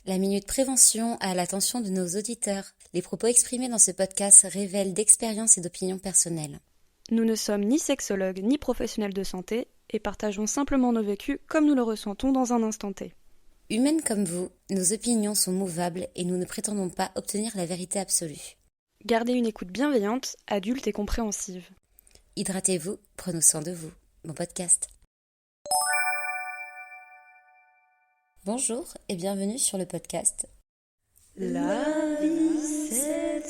La minute prévention à l'attention de nos auditeurs. Les propos exprimés dans ce podcast révèlent d'expériences et d'opinions personnelles. Nous ne sommes ni sexologues ni professionnels de santé et partageons simplement nos vécus comme nous le ressentons dans un instant T. Humaines comme vous, nos opinions sont mouvables et nous ne prétendons pas obtenir la vérité absolue. Gardez une écoute bienveillante, adulte et compréhensive. Hydratez-vous, prenons soin de vous. Bon podcast. Bonjour et bienvenue sur le podcast. La vie, c'est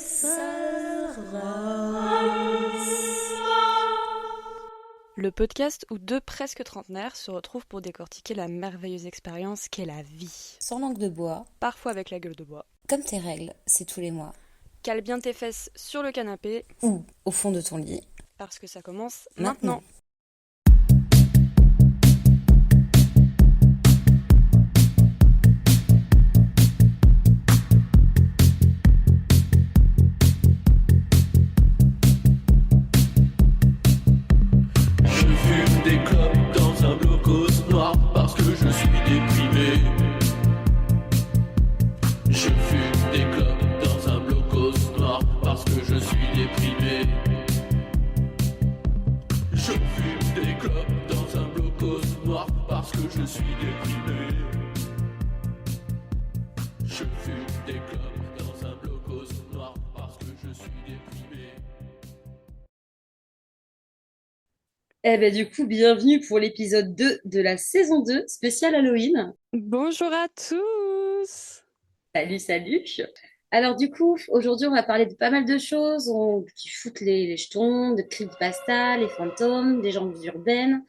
Le podcast où deux presque trentenaires se retrouvent pour décortiquer la merveilleuse expérience qu'est la vie. Sans langue de bois, Parfois avec la gueule de bois. comme tes règles, c'est tous les mois. Cale bien tes fesses sur le canapé Ou au fond de ton lit. parce que ça commence Maintenant. maintenant. Je fume des clopes dans un blocos noir parce que je suis déprimé. Je fume des clopes dans un blocos noir parce que je suis déprimé. Je fume des clopes dans un blocos noir parce que je suis déprimé. Je fume des clopes dans un blocos noir parce que je suis déprimé. Du coup, bienvenue pour l'épisode 2 de la saison 2, spécial Halloween. Bonjour à tous. Salut, salut. Alors du coup, aujourd'hui, on va parler de pas mal de choses qui foutent les jetons, de creepypasta, les fantômes, des légendes urbaines,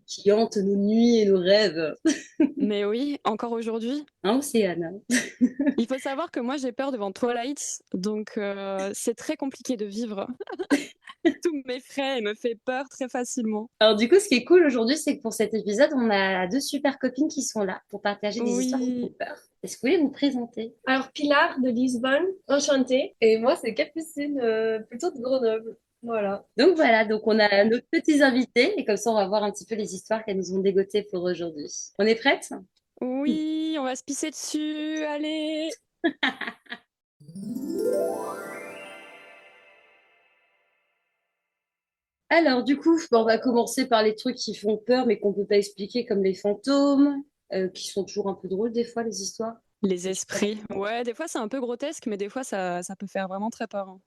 qui hantent nos nuits et nos rêves. Mais oui, encore aujourd'hui. Hein, Océane? Il faut savoir que moi j'ai peur devant Twilight, donc c'est très compliqué de vivre. Tout m'effraie et me fait peur très facilement. Alors du coup, ce qui est cool aujourd'hui, c'est que pour cet épisode, on a deux super copines qui sont là pour partager des histoires qui font Oui, peur. Est-ce que vous voulez vous présenter? Alors, Pilar de Lisbonne, enchantée. Et moi, c'est Capucine, plutôt de Grenoble. Voilà. Donc voilà, donc on a nos petits invités et comme ça, on va voir un petit peu les histoires qu'elles nous ont dégotées pour aujourd'hui. On est prêtes? oui, on va se pisser dessus, allez. Alors, du coup, on va commencer par les trucs qui font peur, mais qu'on peut pas expliquer, comme les fantômes, qui sont toujours un peu drôles des fois, les histoires. Les esprits. Ouais, des fois c'est un peu grotesque, mais des fois ça peut faire vraiment très peur, hein.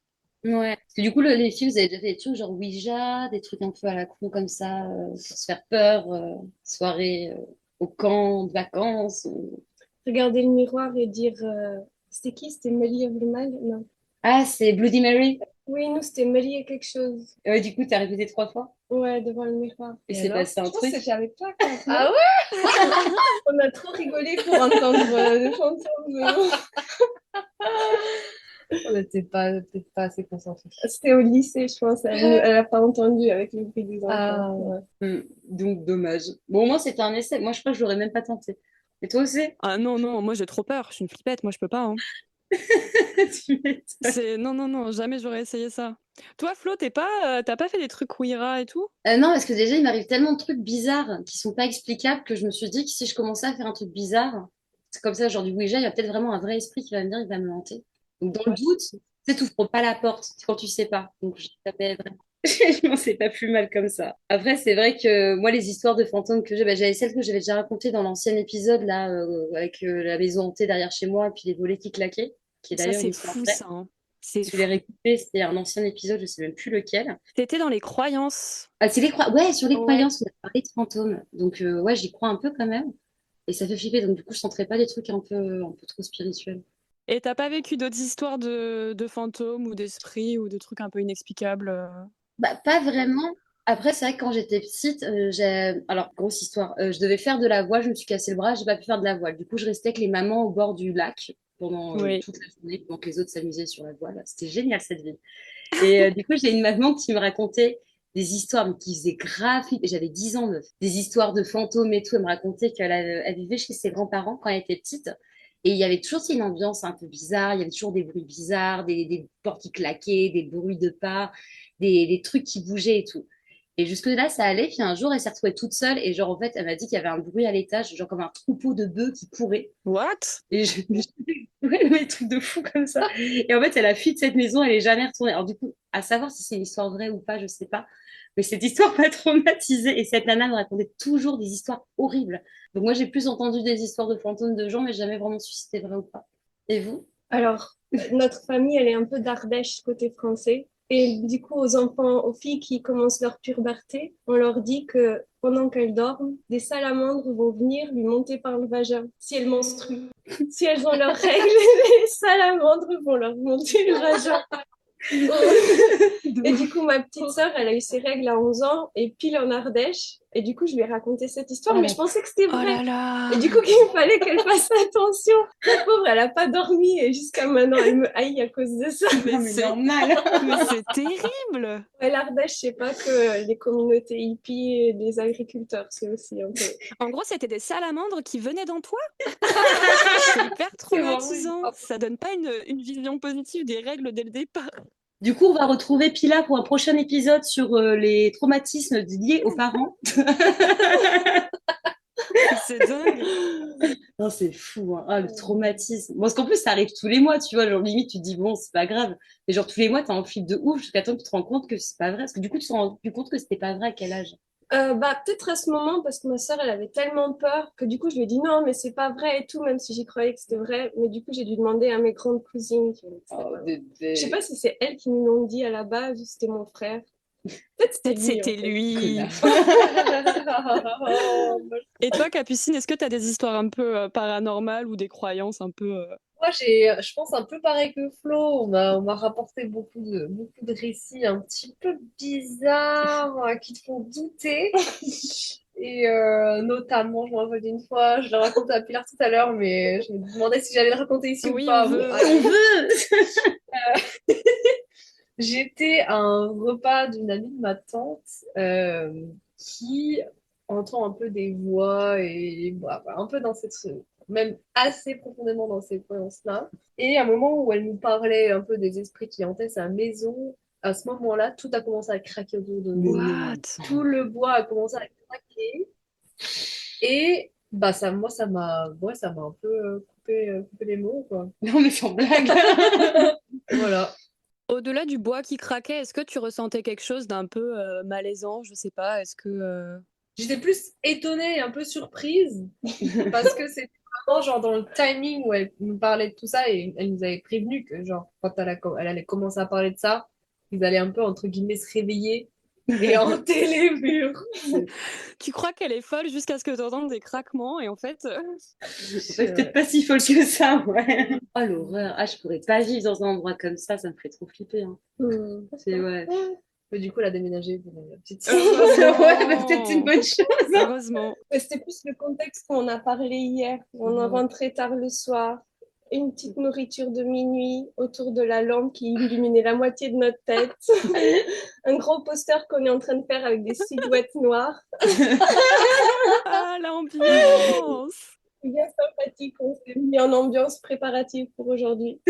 Ouais. Parce que du coup, les filles, vous avez déjà fait des trucs genre Ouija, des trucs un peu à la con comme ça, pour se faire peur, soirée au camp de vacances. Regarder le miroir et dire c'était qui? C'était Mélie Mal? Non. Ah, c'est Bloody Mary. Oui, nous, c'était Mélie et quelque chose. Ouais, du coup, t'as répété 3 fois. Ouais, devant le miroir. Et c'est alors passé un Je pense que truc. c'était avec toi, quoi. Ah ouais? On a trop rigolé pour entendre le fantôme. On n'était peut-être pas assez concentrés. C'était au lycée, je pense. Elle a pas entendu avec le bruit des enfants. Ah, Ouais. Donc, dommage. Bon, au moins, c'était un essai. Moi, je crois que je l'aurais même pas tenté. Et toi aussi? Ah non, non, moi j'ai trop peur, je suis une flippette, moi je peux pas, hein. Tu m'étonnes. Non, jamais j'aurais essayé ça. Toi Flo, t'as pas fait des trucs Ouija et tout? Non, parce que déjà, il m'arrive tellement de trucs bizarres qui sont pas explicables que je me suis dit que si je commençais à faire un truc bizarre, c'est comme ça, genre du Ouija, il y a peut-être vraiment un vrai esprit qui va venir, il va me hanter. Donc, dans le doute, tu sais, t'ouvres pas la porte quand tu sais pas. Donc, je savais vraiment. Je m'en sais pas plus mal comme ça. Après, c'est vrai que moi, les histoires de fantômes que j'ai, j'avais celle que j'avais déjà racontée dans l'ancien épisode, là, avec la maison hantée derrière chez moi et puis les volets qui claquaient, qui est Ça d'ailleurs une c'est histoire fou vraie. ça, hein. C'est Je l'ai fou. réécouté, c'était un ancien épisode, je sais même plus lequel. T'étais dans les croyances. Ah, ouais, sur les Ouais. croyances, on a parlé de fantômes. Donc, ouais, j'y crois un peu quand même. Et ça fait flipper. Donc, du coup, je tenterais pas des trucs un peu trop spirituels. Et t'as pas vécu d'autres histoires de fantômes ou d'esprits ou de trucs un peu inexplicables? Bah, pas vraiment. Après, c'est vrai que quand j'étais petite, alors, grosse histoire, je devais faire de la voile, je me suis cassé le bras, j'ai pas pu faire de la voile. Du coup, je restais avec les mamans au bord du lac pendant Oui. toute la journée, pendant que les autres s'amusaient sur la voile. C'était génial, cette vie. Et du coup, j'ai une maman qui me racontait des histoires, mais qui faisait grave flipper. J'avais 10 ans, meuf. Des histoires de fantômes et tout. Elle me racontait elle vivait chez ses grands-parents quand elle était petite. Et il y avait toujours une ambiance un peu bizarre. Il y avait toujours des bruits bizarres, des portes qui claquaient, des bruits de pas, des trucs qui bougeaient et tout. Et jusque-là, ça allait. Puis un jour, elle s'est retrouvée toute seule. Et genre, en fait, elle m'a dit qu'il y avait un bruit à l'étage, genre comme un troupeau de bœufs qui courait. What? Et je me suis dit, ouais, mais trucs de fou comme ça. Et en fait, elle a fui de cette maison, elle est jamais retournée. Alors du coup, à savoir si c'est une histoire vraie ou pas, je sais pas. Mais cette histoire m'a traumatisée. Et cette nana me racontait toujours des histoires horribles. Donc moi, j'ai plus entendu des histoires de fantômes de gens, mais jamais vraiment su si c'était vrai ou pas. Et vous? Alors, notre famille, elle est un peu d'Ardèche côté français. Et du coup, aux enfants, aux filles qui commencent leur puberté, on leur dit que pendant qu'elles dorment, des salamandres vont venir lui monter par le vagin si elles menstruent. Si elles ont leurs règles, les salamandres vont leur monter le vagin. Et du coup, ma petite sœur, elle a eu ses règles à 11 ans et pile en Ardèche. Et du coup, je lui ai raconté cette histoire, Oh mais la- je pensais que c'était Oh vrai. là là! Et du coup, il fallait qu'elle fasse attention. La pauvre, elle a pas dormi et jusqu'à maintenant, elle me haït à cause de ça. Mais c'est- normal. Mais c'est terrible! Ouais, l'Ardèche, c'est pas que les communautés hippies et les agriculteurs, c'est aussi un peu. En gros, c'était des salamandres qui venaient dans toi? C'est hyper traumatisant. Ça donne pas une vision positive des règles dès le départ. Du coup, on va retrouver Pila pour un prochain épisode sur les traumatismes liés aux parents. C'est dingue. Non, c'est fou, hein. Ah, le traumatisme. Bon, parce qu'en plus, ça arrive tous les mois, tu vois. Genre, limite, tu te dis, bon, c'est pas grave. Mais genre, tous les mois, t'es en flip de ouf jusqu'à temps que tu te rends compte que c'est pas vrai. Parce que du coup, tu te rends compte que c'était pas vrai à quel âge? Peut-être à ce moment, parce que ma sœur, elle avait tellement peur que du coup, je lui ai dit non, mais c'est pas vrai et tout, même si j'y croyais que c'était vrai. Mais du coup, j'ai dû demander à mes grandes cousines. Oh, Je sais pas si c'est elles qui nous l'ont dit à la base ou c'était mon frère. Peut-être Peut-être c'était c'était lui. lui. Oh, Et toi, Capucine, est-ce que tu as des histoires un peu paranormales ou des croyances un peu... moi, je pense un peu pareil que Flo. On m'a rapporté beaucoup de récits un petit peu bizarres qui te font douter. Et notamment, je me rappelle d'une fois, je l'ai raconté à Pilar tout à l'heure, mais je me demandais si j'allais le raconter ici ou Oui, pas. on veut. On veut! J'étais à un repas d'une amie de ma tante qui entend un peu des voix et voilà, un peu dans cette, même assez profondément dans ces croyances-là. Et à un moment où elle nous parlait un peu des esprits qui hantaient sa maison, à ce moment-là, tout a commencé à craquer autour de nous. What? Tout le bois a commencé à craquer. Et bah ça m'a un peu coupé les mots, quoi. Non, mais sans blague. Voilà. Au-delà du bois qui craquait, est-ce que tu ressentais quelque chose d'un peu malaisant? Je sais pas, est-ce que... J'étais plus étonnée et un peu surprise parce que c'était vraiment genre dans le timing où elle nous parlait de tout ça et elle nous avait prévenu que genre quand elle allait commencer à parler de ça, ils allaient un peu entre guillemets se réveiller et hanter les murs. Tu crois qu'elle est folle jusqu'à ce que tu entendes des craquements et en fait... C'est peut-être pas si folle que ça, ouais. Oh, l'horreur. Ah, je pourrais pas vivre dans un endroit comme ça me ferait trop flipper, hein. C'est, ouais. Mais du coup, elle a déménagé pour la petite. Ouais, bah, peut-être une bonne chose. Heureusement. Mais c'était plus le contexte qu'on a parlé hier. On est rentré tard le soir. Une petite nourriture de minuit autour de la lampe qui illuminait la moitié de notre tête. Un gros poster qu'on est en train de faire avec des silhouettes noires. Ah, l'ambiance! Bien sympathique. On s'est mis en ambiance préparative pour aujourd'hui.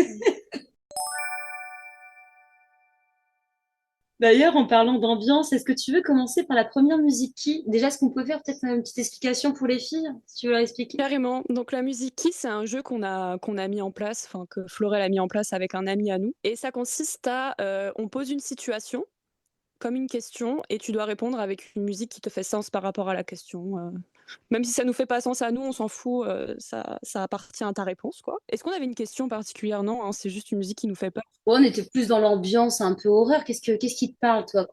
D'ailleurs, en parlant d'ambiance, est-ce que tu veux commencer par la première musique qui? Déjà, est-ce qu'on peut faire peut-être une petite explication pour les filles, si tu veux leur expliquer? Carrément. Donc la musique Kiss, c'est un jeu qu'on a mis en place, enfin que Florel a mis en place avec un ami à nous. Et ça consiste à, on pose une situation comme une question et tu dois répondre avec une musique qui te fait sens par rapport à la question. Même si ça nous fait pas sens à nous, on s'en fout, ça appartient à ta réponse, quoi. Est-ce qu'on avait une question particulière? Non, hein, c'est juste une musique qui nous fait peur. Ouais, on était plus dans l'ambiance un peu horreur. Qu'est-ce qui te parle, toi?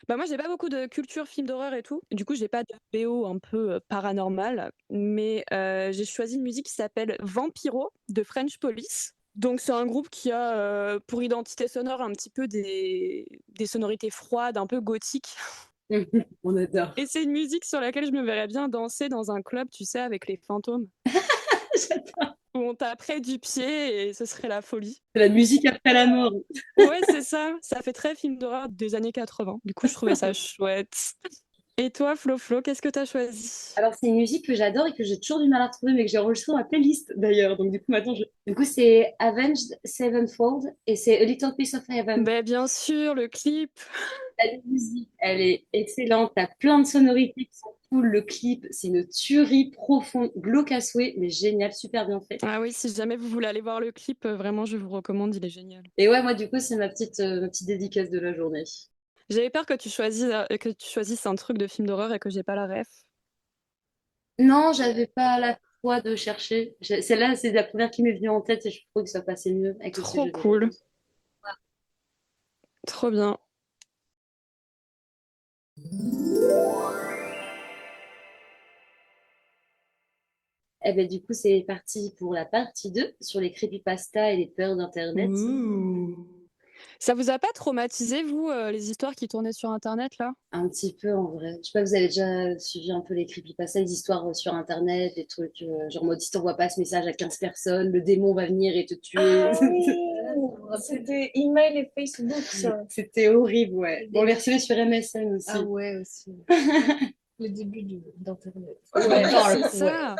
Bah moi, j'ai pas beaucoup de culture film d'horreur et tout. Du coup, j'ai pas de BO un peu paranormal, mais j'ai choisi une musique qui s'appelle Vampiro de French Police. Donc c'est un groupe qui a pour identité sonore un petit peu des sonorités froides, un peu gothiques. On adore. Et c'est une musique sur laquelle je me verrais bien danser dans un club, tu sais, avec les fantômes. J'adore. Où on taperait du pied et ce serait la folie. C'est la musique après la mort. Ouais, c'est ça. Ça fait très film d'horreur des années 80. Du coup, je trouvais ça chouette. Et toi, Flo, qu'est-ce que t'as choisi? Alors, c'est une musique que j'adore et que j'ai toujours du mal à retrouver, mais que j'ai enregistrée dans ma playlist d'ailleurs. Donc, du coup, maintenant, du coup, c'est Avenged Sevenfold et c'est A Little Piece of Heaven. Ben, bien sûr, le clip. La musique, elle est excellente. T'as plein de sonorités qui sont cool. Le clip, c'est une tuerie profonde, glauque à souhait, mais génial, super bien fait. Ah oui, si jamais vous voulez aller voir le clip, vraiment, je vous recommande, il est génial. Et ouais, moi, du coup, c'est ma petite dédicace de la journée. J'avais peur que tu choisisses un truc de film d'horreur et que j'ai pas la ref. Non, j'avais pas la foi de chercher. Celle-là, c'est la première qui m'est venue en tête et je trouve que ça passait mieux avec le Trop sujet d'aujourd'hui. cool, trop bien. Eh ben, du coup, c'est parti pour la partie 2 sur les creepypastas et les peurs d'Internet. Ouh. Ça vous a pas traumatisé, vous, les histoires qui tournaient sur Internet, là? Un petit peu en vrai. Je sais pas, vous avez déjà suivi un peu les creepypastas, les histoires sur Internet, des trucs genre mode si t'envoies pas ce message à 15 personnes, le démon va venir et te tuer. Ah oui, c'était email et Facebook, ça. C'était horrible, ouais. Bon, on les recevait sur MSN aussi. Ah ouais, aussi. Le début d'Internet. Ouais, C'est ça.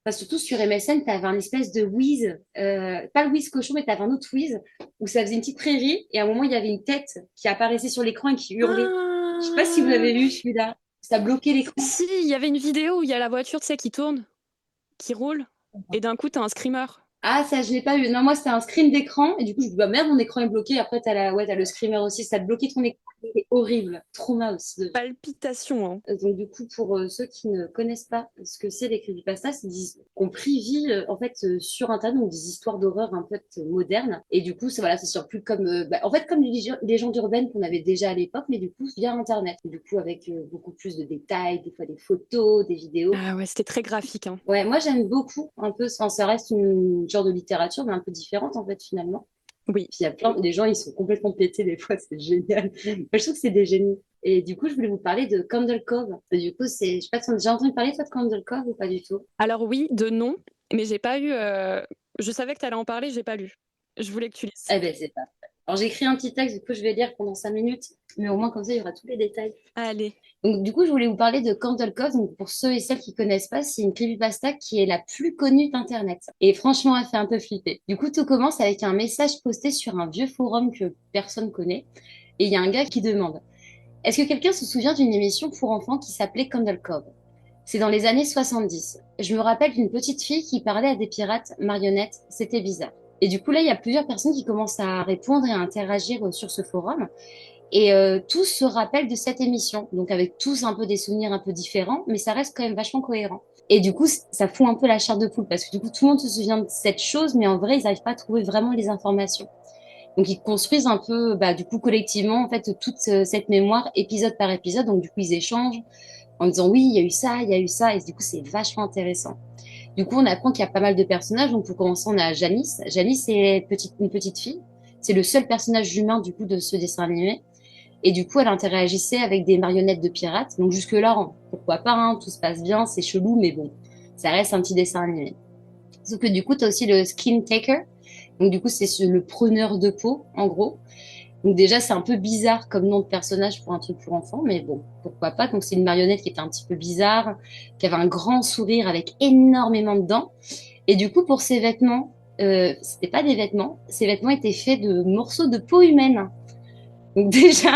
Enfin, surtout sur MSN, t'avais un espèce de whiz, pas le whiz cochon, mais t'avais un autre whiz où ça faisait une petite prairie et à un moment il y avait une tête qui apparaissait sur l'écran et qui hurlait. Je sais pas si vous l'avez vu celui-là. Ça bloquait l'écran. Si, il y avait une vidéo où il y a la voiture, tu sais, qui tourne, qui roule, et d'un coup, t'as un screamer. Ah, ça, je l'ai pas eu. Non, moi, c'était un screen d'écran. Et du coup, je me dis, bah merde, mon écran est bloqué. Après, t'as le screamer aussi. Ça te bloquait ton écran. C'était horrible. Trauma aussi. Palpitation, hein. Donc, du coup, pour ceux qui ne connaissent pas ce que c'est les creepypastas, c'est qu'on privit, en fait, sur Internet, donc des histoires d'horreur un peu modernes. Et du coup, voilà, c'est sur plus comme, en fait, comme les légendes urbaines qu'on avait déjà à l'époque, mais du coup, via Internet. Du coup, avec beaucoup plus de détails, des fois des photos, des vidéos. Ah ouais, c'était très graphique, hein. Ouais, moi j'aime beaucoup un peu, enfin, ça reste une genre de littérature, mais un peu différente en fait finalement. Oui. Puis il y a plein des gens, ils sont complètement pétés des fois, c'est génial. Moi, je trouve que c'est des génies. Et du coup, je voulais vous parler de Candle Cove. Et du coup, je sais pas si on a déjà entendu parler toi de Candle Cove ou pas du tout. Alors oui, de nom, mais j'ai pas eu... Je savais que t'allais en parler, j'ai pas lu. Je voulais que tu lises. Eh ben, c'est pas. Alors j'ai écrit un petit texte, du coup, je vais lire pendant 5 minutes, mais au moins comme ça, il y aura tous les détails. Allez. Donc, du coup, je voulais vous parler de Candle Cove. Donc, pour ceux et celles qui connaissent pas, c'est une creepypasta qui est la plus connue d'Internet. Et franchement, elle fait un peu flipper. Du coup, tout commence avec un message posté sur un vieux forum que personne connaît. Et il y a un gars qui demande, est-ce que quelqu'un se souvient d'une émission pour enfants qui s'appelait Candle Cove? C'est dans les années 70. Je me rappelle d'une petite fille qui parlait à des pirates marionnettes. C'était bizarre. Et du coup, là, il y a plusieurs personnes qui commencent à répondre et à interagir sur ce forum. Et tous se rappellent de cette émission, donc avec tous un peu des souvenirs un peu différents, mais ça reste quand même vachement cohérent. Et du coup, ça fout un peu la chair de poule, parce que du coup, tout le monde se souvient de cette chose, mais en vrai, ils n'arrivent pas à trouver vraiment les informations. Donc, ils construisent un peu, du coup, collectivement, en fait, toute cette mémoire, épisode par épisode. Donc, du coup, ils échangent en disant, oui, il y a eu ça, il y a eu ça. Et du coup, c'est vachement intéressant. Du coup, on apprend qu'il y a pas mal de personnages. Donc, pour commencer, on a Janice. Janice, c'est une petite fille. C'est le seul personnage humain, du coup, de ce dessin animé. Et du coup, elle interagissait avec des marionnettes de pirates. Donc jusque-là, pourquoi pas, hein, tout se passe bien, c'est chelou, mais bon, ça reste un petit dessin animé. Sauf que du coup, tu as aussi le skin taker. Donc du coup, c'est le preneur de peau, en gros. Donc déjà, c'est un peu bizarre comme nom de personnage pour un truc pour enfants, mais bon, pourquoi pas. Donc c'est une marionnette qui était un petit peu bizarre, qui avait un grand sourire avec énormément de dents. Et du coup, pour ses vêtements, c'était pas des vêtements, ses vêtements étaient faits de morceaux de peau humaine. Donc déjà,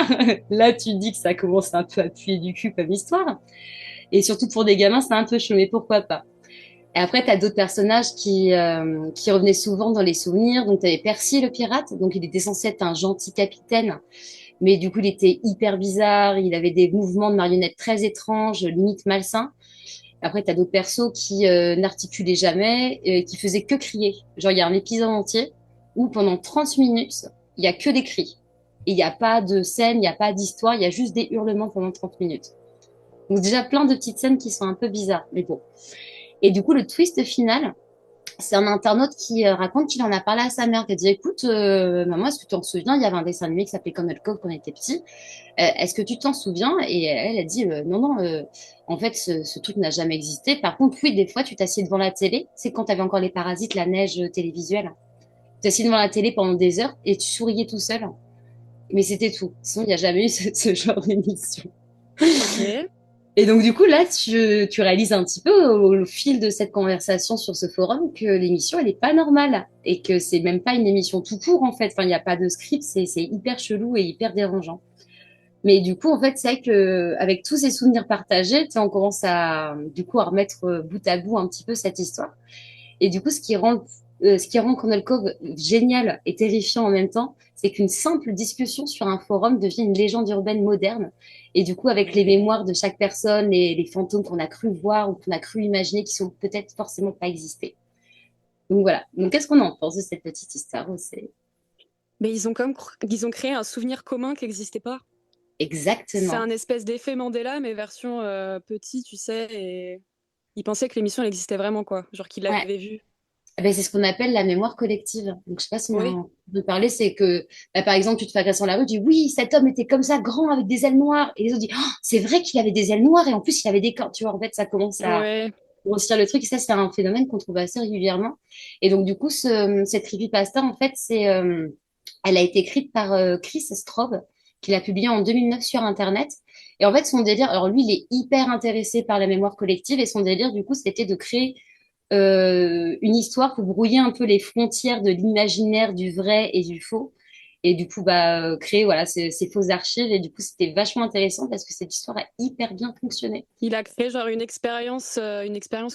là, tu dis que ça commence un peu à puer du cul comme histoire. Et surtout pour des gamins, c'est un peu chaud, mais pourquoi pas. Et après, tu as d'autres personnages qui revenaient souvent dans les souvenirs. Donc, tu avais Percy le pirate. Donc, il était censé être un gentil capitaine. Mais du coup, il était hyper bizarre. Il avait des mouvements de marionnettes très étranges, limite malsains. Après, tu as d'autres persos qui n'articulaient jamais, qui faisaient que crier. Genre, il y a un épisode entier où pendant 30 minutes, il y a que des cris. Et il n'y a pas de scène, il n'y a pas d'histoire, il y a juste des hurlements pendant 30 minutes. Donc déjà plein de petites scènes qui sont un peu bizarres, mais bon. Et du coup, le twist final, c'est un internaute qui raconte qu'il en a parlé à sa mère, qui a dit, écoute, maman, est-ce que tu t'en souviens, il y avait un dessin animé qui s'appelait Candle Cove quand on était petit. Est-ce que tu t'en souviens? Et elle a dit, non, non, en fait, ce truc n'a jamais existé. Par contre, oui, des fois, tu t'assieds devant la télé. C'est quand tu avais encore les parasites, la neige télévisuelle. Tu t'assieds devant la télé pendant des heures et tu souriais tout seul. Mais c'était tout. Sinon, il n'y a jamais eu ce genre d'émission. Ok. Et donc, du coup, là, tu réalises un petit peu au fil de cette conversation sur ce forum que l'émission, elle est pas normale. Et que c'est même pas une émission tout court, en fait. Enfin, il n'y a pas de script, c'est hyper chelou et hyper dérangeant. Mais du coup, en fait, c'est vrai que avec tous ces souvenirs partagés, tu sais, on commence du coup, à remettre bout à bout un petit peu cette histoire. Et du coup, ce qui rend Cornell Cove génial et terrifiant en même temps, c'est qu'une simple discussion sur un forum devient une légende urbaine moderne. Et du coup, avec les mémoires de chaque personne, les fantômes qu'on a cru voir ou qu'on a cru imaginer qui sont peut-être forcément pas existés. Donc voilà. Donc, qu'est-ce qu'on en pense de cette petite histoire aussi? Mais ils ont créé un souvenir commun qui n'existait pas. C'est Exactement. un espèce d'effet Mandela, mais version petit, tu sais, et ils pensaient que l'émission elle existait vraiment, quoi. Genre qu'ils Ouais. l'avaient vue. Eh ben, c'est ce qu'on appelle la mémoire collective. Donc, je sais pas si on Oui, en a parlé, c'est que, bah, par exemple, tu te fais agresser dans la rue, tu dis, oui, cet homme était comme ça, grand, avec des ailes noires. Et les autres disent, oh, c'est vrai qu'il avait des ailes noires et en plus, il avait des cornes. Tu vois, en fait, ça commence à ouais. grossir le truc. Et ça, c'est un phénomène qu'on trouve assez régulièrement. Et donc, du coup, cette creepypasta, en fait, elle a été écrite par Chris Straub, qui l'a publiée en 2009 sur Internet. Et en fait, son délire, alors lui, il est hyper intéressé par la mémoire collective et son délire, du coup, c'était de créer une histoire pour brouiller un peu les frontières de l'imaginaire, du vrai et du faux. Et du coup, bah, créer voilà, ces fausses archives. Et du coup, c'était vachement intéressant parce que cette histoire a hyper bien fonctionné. Il a créé genre une expérience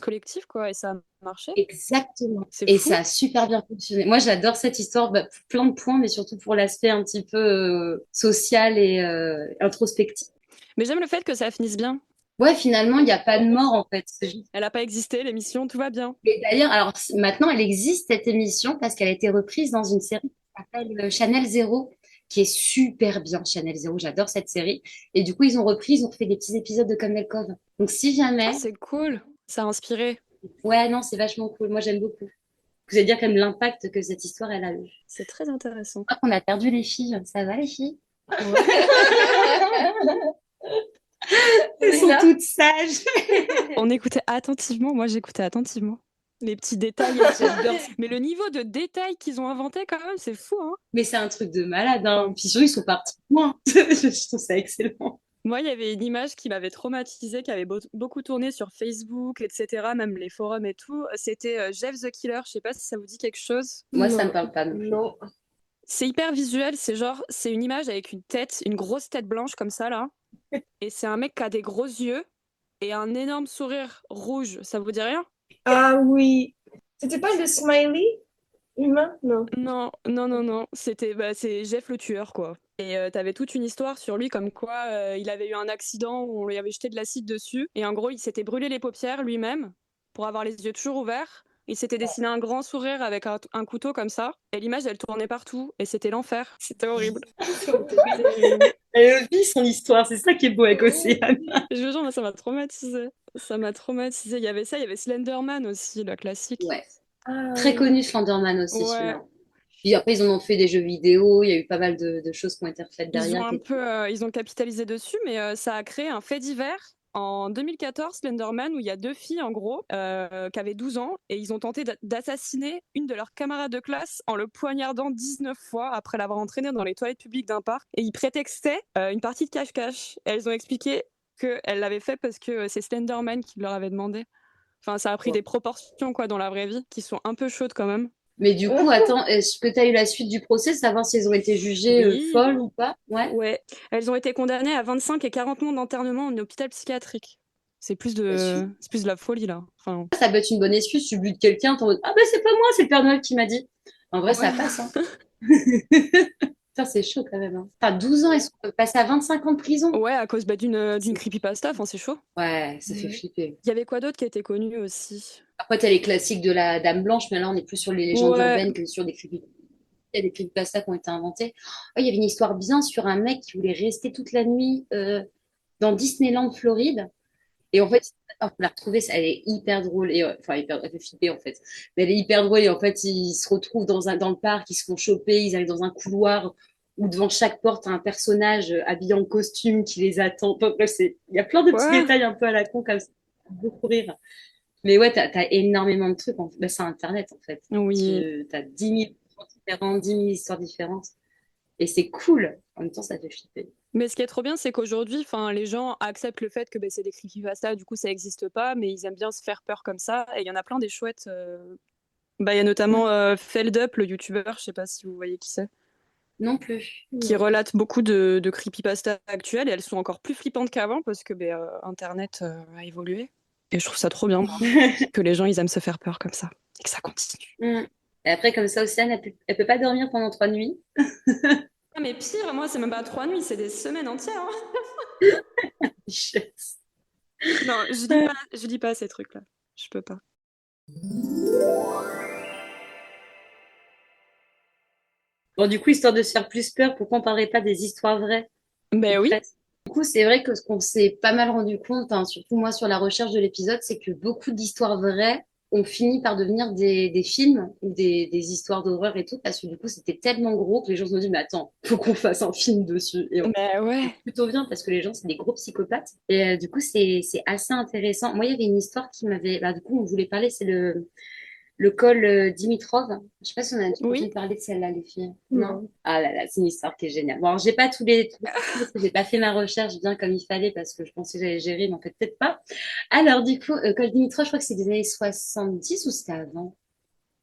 collective, quoi, et ça a marché. Exactement. C'est Et fou. ça a super bien fonctionné. Moi, j'adore cette histoire, bah, pour plein de points, mais surtout pour l'aspect un petit peu social et introspectif. Mais j'aime le fait que ça finisse bien. Ouais, finalement, il n'y a pas de mort, en fait. Elle n'a pas existé, l'émission, tout va bien. Et d'ailleurs, alors maintenant, elle existe cette émission parce qu'elle a été reprise dans une série qui s'appelle Channel Zéro, qui est super bien. Channel Zéro, j'adore cette série. Et du coup, ils ont fait des petits épisodes de Comme Cove. Donc, si Ah, jamais, c'est cool. Ça a inspiré. ouais, non, c'est vachement cool. Moi, j'aime beaucoup. Vous allez dire quand même l'impact que cette histoire elle a eu. C'est très intéressant. Je crois qu'on a perdu les filles. Ça va, les filles? Elles sont toutes sages. On écoutait attentivement. Moi, j'écoutais attentivement. Les petits détails. J'adore. Mais le niveau de détails qu'ils ont inventé, quand même, c'est fou, hein. Mais c'est un truc de malade, hein. Puis surtout, ils sont partis loin. Je trouve ça excellent. Moi, il y avait une image qui m'avait traumatisée, qui avait beaucoup tourné sur Facebook, etc., même les forums et tout. C'était Jeff the Killer. Je sais pas si ça vous dit quelque chose. Moi, ça me parle pas non plus. Non. C'est hyper visuel. C'est une image avec une grosse tête blanche comme ça, là. Et c'est un mec qui a des gros yeux et un énorme sourire rouge. Ça vous dit rien? Ah oui. C'était pas le smiley humain? Non. Non, non, non, non. C'est Jeff le tueur, quoi. Et t'avais toute une histoire sur lui, comme quoi il avait eu un accident où on lui avait jeté de l'acide dessus. Et en gros, il s'était brûlé les paupières lui-même pour avoir les yeux toujours ouverts. Il s'était dessiné un grand sourire avec un couteau comme ça. Et l'image, elle tournait partout. Et c'était l'enfer. C'était horrible. Elle vit son histoire, c'est ça qui est beau avec Océane. Je vous jure, moi, ça m'a traumatisé. Ça m'a traumatisé. Il y avait ça, il y avait Slenderman aussi, le classique. Ouais, Ah, très oui. connu Slenderman aussi, Ouais. celui-là. Puis après, ils en ont fait des jeux vidéo, il y a eu pas mal de choses qui ont été refaites derrière. Ils ont capitalisé dessus, mais ça a créé un fait divers. En 2014, Slenderman, où il y a deux filles en gros, qui avaient 12 ans, et ils ont tenté d'assassiner une de leurs camarades de classe en le poignardant 19 fois après l'avoir entraîné dans les toilettes publiques d'un parc. Et ils prétextaient une partie de cache-cache. Et elles ont expliqué qu'elles l'avaient fait parce que c'est Slenderman qui leur avait demandé. Enfin, ça a pris des proportions quoi dans la vraie vie qui sont un peu chaudes quand même. Mais du coup, attends, est-ce que tu as eu la suite du procès, savoir si elles ont été jugées Oui. folles ou pas? Ouais. Ouais, elles ont été condamnées à 25 et 40 mois d'internement en hôpital psychiatrique. C'est plus de la folie là. Enfin, Ça peut être une bonne excuse, tu butes quelqu'un, t'es en mode, ah ben c'est pas moi, c'est le Père Noël qui m'a dit. En vrai, ça passe, hein. Putain, c'est chaud quand même, hein. Enfin, 12 ans, ils sont passés à 25 ans de prison. ouais, à cause d'une creepypasta, enfin c'est chaud. Ouais, ça fait flipper. Il y avait quoi d'autre qui était connu aussi? Après, t'as les classiques de la Dame Blanche, mais là, on est plus sur les légendes Ouais, urbaines que sur des creepypastas. Il y a des creepypastas qui ont été inventés. Oh, il y avait une histoire bien sur un mec qui voulait rester toute la nuit dans Disneyland, Floride. Et en fait, on l'a retrouvée, elle est hyper drôle. Et, enfin, elle fait flipper en fait. Mais elle est hyper drôle. Et en fait, ils se retrouvent dans le parc, ils se font choper, ils arrivent dans un couloir où devant chaque porte, t'as un personnage habillé en costume qui les attend. Enfin, bref, il y a plein de petits ouais, détails un peu à la con comme ça. Beaucoup rire. Mais ouais, t'as énormément de trucs. Bah, c'est Internet, en fait. oui. T'as 10 000 histoires différentes, 10 000 histoires différentes. Et c'est cool. En même temps, ça fait flipper. Mais ce qui est trop bien, c'est qu'aujourd'hui, les gens acceptent le fait que c'est des creepypastas, du coup ça n'existe pas, mais ils aiment bien se faire peur comme ça. Et il y en a plein des chouettes. Il y a notamment Feldup, le youtubeur, je sais pas si vous voyez qui c'est. Non plus. qui relate beaucoup de creepypasta actuelles et elles sont encore plus flippantes qu'avant parce que Internet a évolué. Et je trouve ça trop bien, moi, que les gens ils aiment se faire peur comme ça et que ça continue. Mm. Et après, comme ça, Océane, elle peut pas dormir pendant 3 nuits. Ah, mais pire, moi, c'est même pas 3 nuits, c'est des semaines entières. Hein. Non, je lis pas ces trucs-là. Je peux pas. Bon, du coup, histoire de se faire plus peur, pourquoi on parlerait pas des histoires vraies? Ben oui. Du coup, c'est vrai que ce qu'on s'est pas mal rendu compte, hein, surtout moi sur la recherche de l'épisode, c'est que beaucoup d'histoires vraies ont fini par devenir des films ou des histoires d'horreur et tout, parce que du coup, c'était tellement gros que les gens se sont dit, mais attends, faut qu'on fasse un film dessus. Et on Ben ouais. plutôt bien parce que les gens, c'est des gros psychopathes. Et du coup, c'est assez intéressant. Moi, il y avait une histoire qui m'avait... Bah, du coup, on voulait parler, c'est le col Dimitrov. Je sais pas si on a entendu parler de celle-là, les filles. Non. Ah là là, c'est une histoire qui est géniale. Bon, alors, j'ai pas tous les trucs, parce que j'ai pas fait ma recherche bien comme il fallait parce que je pensais que j'allais gérer, mais en fait, peut-être pas. Alors, du coup, col Dimitrov, je crois que c'est des années 70 ou c'était avant?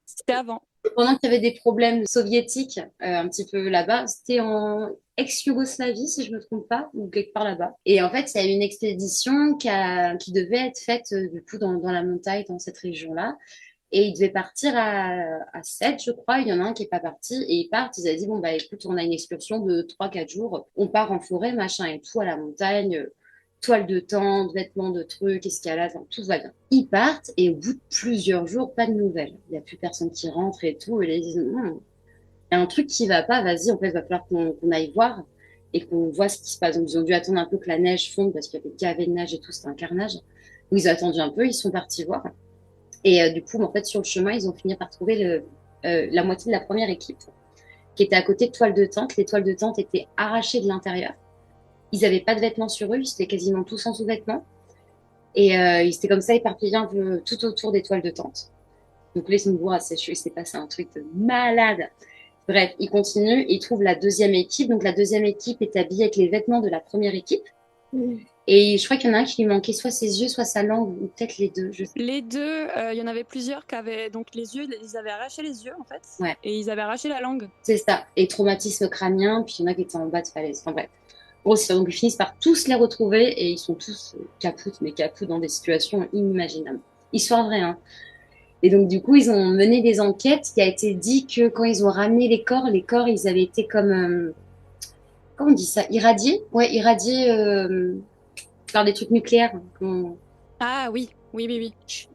C'était avant. Pendant qu'il y avait des problèmes soviétiques un petit peu là-bas, c'était en ex-Yougoslavie, si je me trompe pas, ou quelque part là-bas. Et en fait, il y a eu une expédition qui devait être faite du coup dans la montagne, dans cette région-là. Et ils devaient partir à 7, je crois. Il y en a un qui est pas parti. Et ils partent. Ils ont dit, bon, bah, écoute, on a une excursion de 3, 4 jours. On part en forêt, machin et tout, à la montagne. Toile de tente, vêtements de trucs, escalade, enfin, tout va bien. Ils partent et au bout de plusieurs jours, pas de nouvelles. Il n'y a plus personne qui rentre et tout. Et là, ils disent, il y a un truc qui va pas, vas-y, en fait, il va falloir qu'on aille voir et qu'on voit ce qui se passe. Donc, ils ont dû attendre un peu que la neige fonde parce qu'il y avait gavé de neige et tout, c'était un carnage. Donc, ils ont attendu un peu, ils sont partis voir. Et du coup, en fait, sur le chemin, ils ont fini par trouver la moitié de la première équipe qui était à côté de toiles de tente. Les toiles de tente étaient arrachées de l'intérieur. Ils n'avaient pas de vêtements sur eux, ils étaient quasiment tous en sous-vêtements. Et ils étaient comme ça éparpillés un peu tout autour des toiles de tente. Donc là, ils se disent, ah, il s'est passé un truc de malade. Bref, ils continuent, ils trouvent la deuxième équipe. Donc la deuxième équipe est habillée avec les vêtements de la première équipe. Et je crois qu'il y en a un qui lui manquait soit ses yeux, soit sa langue, ou peut-être les deux. Les deux, il y en avait plusieurs qui avaient donc les yeux, ils avaient arraché les yeux en fait, et ils avaient arraché la langue. C'est ça, et traumatisme crânien, puis il y en a qui étaient en bas de falaise. Enfin bref. Grossière. Donc ils finissent par tous les retrouver et ils sont tous capoutes, mais capoutes dans des situations inimaginables. Histoire vraie, hein. Et donc du coup, ils ont mené des enquêtes. Il a été dit que quand ils ont ramené les corps, ils avaient été comme... comment on dit ça? Irradiés? Ouais, irradiés par des trucs nucléaires. Ah oui.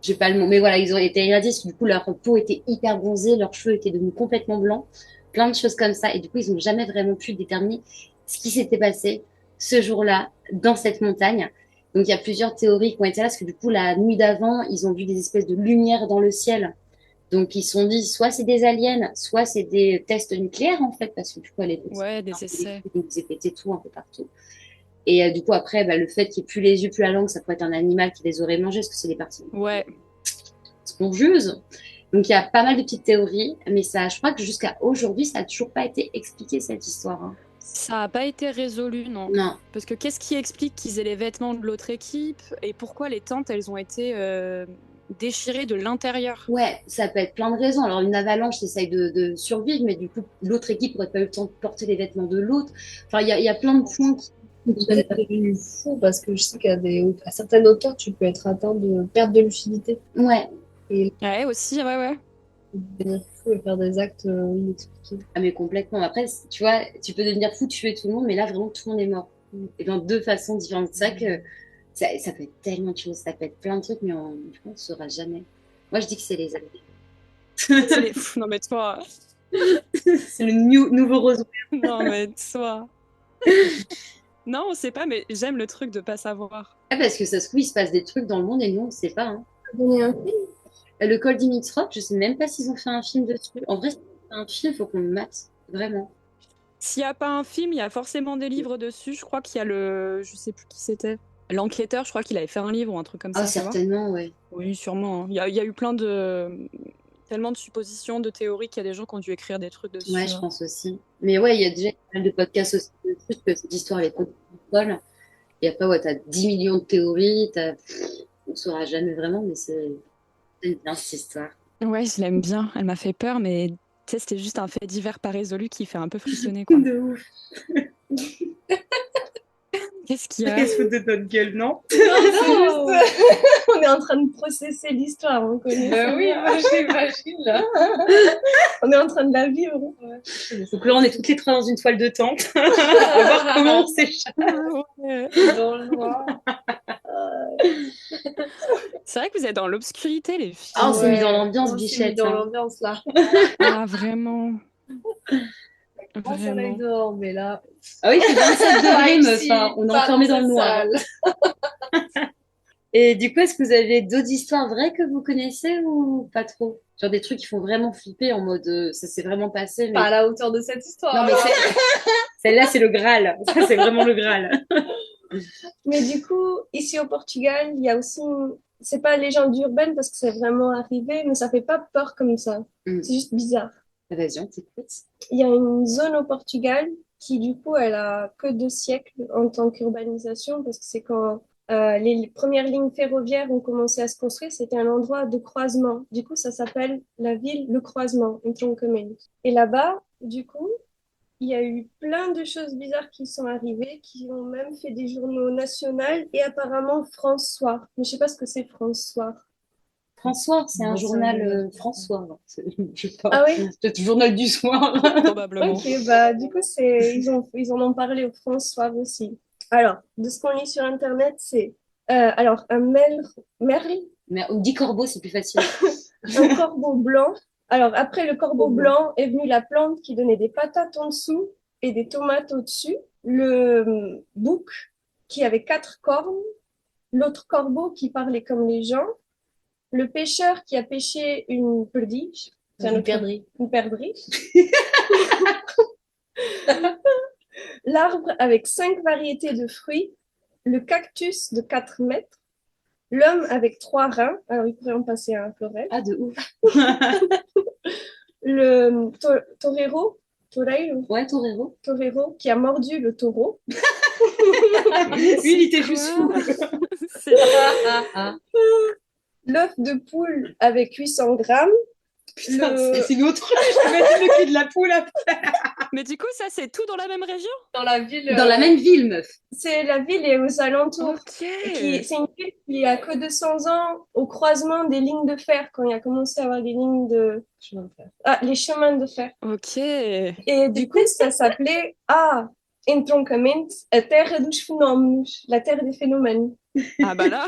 J'ai pas le mot, mais voilà, ils ont été irradiés parce que du coup, leur peau était hyper bronzée, leurs cheveux étaient devenus complètement blancs, plein de choses comme ça. Et du coup, ils n'ont jamais vraiment pu déterminer ce qui s'était passé ce jour-là dans cette montagne. Donc, il y a plusieurs théories qui ont été là, parce que du coup, la nuit d'avant, ils ont vu des espèces de lumières dans le ciel. Donc, ils se sont dit, soit c'est des aliens, soit c'est des tests nucléaires, en fait, parce que du coup, des essais. Ils faisaient péter tout un peu partout. Et du coup, après, le fait qu'il n'y ait plus les yeux, plus la langue, ça pourrait être un animal qui les aurait mangés, parce que c'est des parties. Ouais. Ce qu'on juge. Donc, il y a pas mal de petites théories, mais ça, je crois que jusqu'à aujourd'hui, ça n'a toujours pas été expliqué, cette histoire. Hein. Ça n'a pas été résolu, non. Non. Parce que qu'est-ce qui explique qu'ils aient les vêtements de l'autre équipe et pourquoi les tentes, elles ont été déchirées de l'intérieur? Ouais, ça peut être plein de raisons. Alors, une avalanche, t'essayes de survivre, mais du coup, l'autre équipe n'aurait pas eu le temps de porter les vêtements de l'autre. Enfin, il y a plein de points qui... C'est devenu fou parce que je sais qu'à certaines hauteurs, tu peux être atteint de perte de lucidité. Ouais. Et ouais, aussi, ouais. Devenir fou et faire des actes inexpliqués. Ah, mais complètement. Après, tu vois, tu peux devenir fou, tuer tout le monde, mais là, vraiment, tout le monde est mort. Et dans deux façons différentes. C'est ça que ça peut être tellement de choses, ça peut être plein de trucs, mais on ne saura jamais. Moi, je dis que c'est les aliens. C'est les fous, non mais toi. C'est le nouveau Roswell. Non mais toi. Non, on sait pas, mais j'aime le truc de pas savoir. Ah, parce que ça se trouve, il se passe des trucs dans le monde et nous, on ne sait pas. Hein. Donner un film. Le col Dimitrov, je sais même pas s'ils ont fait un film dessus. En vrai, si c'est un film, il faut qu'on le mate. Vraiment. S'il n'y a pas un film, il y a forcément des livres dessus. Je crois qu'il y a je sais plus qui c'était. L'enquêteur, je crois qu'il avait fait un livre ou un truc comme ça. Ah, certainement, ouais. Oui, sûrement. Hein. Il y a eu tellement de suppositions, de théories qu'il y a des gens qui ont dû écrire des trucs dessus. Ouais, je pense aussi. Mais ouais, il y a déjà pas mal de podcasts aussi dessus, que cette histoire, elle est complètement folle. Et après, ouais, t'as 10 millions de théories, on saura jamais vraiment, mais c'est bien cette histoire. Ouais, je l'aime bien. Elle m'a fait peur, mais Tu sais, c'était juste un fait divers pas résolu qui fait un peu frissonner, quoi. De ouf. Qu'est-ce qu'il y a? Qu'elle se fout de notre gueule, non? Non, On est en train de processer l'histoire, on connaît. bah oui, moi j'imagine là. On est en train de la vivre. Donc là, on est toutes les trois dans une toile de tente. On va voir comment on s'échappe. Ouais. Dans le noir. C'est vrai que vous êtes dans l'obscurité, les filles. Ah, on s'est mis dans Ouais, l'ambiance, on s'est mis bichette. dans hein. l'ambiance là. Ah, vraiment. Bon, ça va Vraiment. dehors, mais là. Ah oui, c'est 27 degrés, meuf. Ici, hein. On est pas enfermés dans le cette noir. salle. Et du coup, est-ce que vous avez d'autres histoires vraies que vous connaissez ou pas trop? Genre des trucs qui font vraiment flipper en mode ça s'est vraiment passé, mais. Pas à la hauteur de cette histoire. Non, mais celle-là, c'est le Graal. Ça, c'est vraiment le Graal. Mais du coup, ici au Portugal, il y a aussi, c'est pas légende urbaine parce que c'est vraiment arrivé, mais ça fait pas peur comme ça. Mm. C'est juste bizarre. Vas-y, on t'écoute. Il y a une zone au Portugal qui, du coup, elle a que 2 siècles en tant qu'urbanisation parce que c'est quand les premières lignes ferroviaires ont commencé à se construire, c'était un endroit de croisement. Du coup, ça s'appelle la ville, le croisement, Entroncamento. Et là-bas, du coup, il y a eu plein de choses bizarres qui sont arrivées, qui ont même fait des journaux nationaux et apparemment France Soir. Mais je sais pas ce que c'est France Soir. François, c'est un Non, journal ça me- François. Non, je sais pas. Ah oui? C'est le journal du soir. Probablement. Ok, bah du coup, ils en ont parlé au France Soir aussi. Alors, de ce qu'on lit sur Internet, c'est alors un merle, Mais on dit corbeau, c'est plus facile. un corbeau blanc. Alors, après le corbeau blanc est venue la plante qui donnait des patates en dessous et des tomates au-dessus. Le bouc qui avait 4 cornes. L'autre corbeau qui parlait comme les gens. Le pêcheur qui a pêché une perdiche. C'est un Une autre- perdrix. Une perdrix. L'arbre avec 5 variétés de fruits. Le cactus de 4 mètres. L'homme avec 3 reins. Alors, il pourrait en passer à un florel. Ah, de ouf. Le torero, toreiro, Ouais, Torero. torero qui a mordu le taureau. Lui, il était juste fou. C'est- L'œuf de poule avec 800 grammes. Putain, Le- c'est une autre. Je vais mettre le cul de la poule après. Mais du coup, ça, c'est tout dans la même région? Dans la ville. Dans la même ville, meuf. C'est la ville et aux alentours. Ok. C'est une ville qui a que 200 ans au croisement des lignes de fer, quand il a commencé à avoir des lignes de... Chemin de fer. Ah, les chemins de fer. Ok. Et du coup, ça s'appelait Entroncamento, a terra dos fenómenos, la terre des phénomènes. Ah bah là.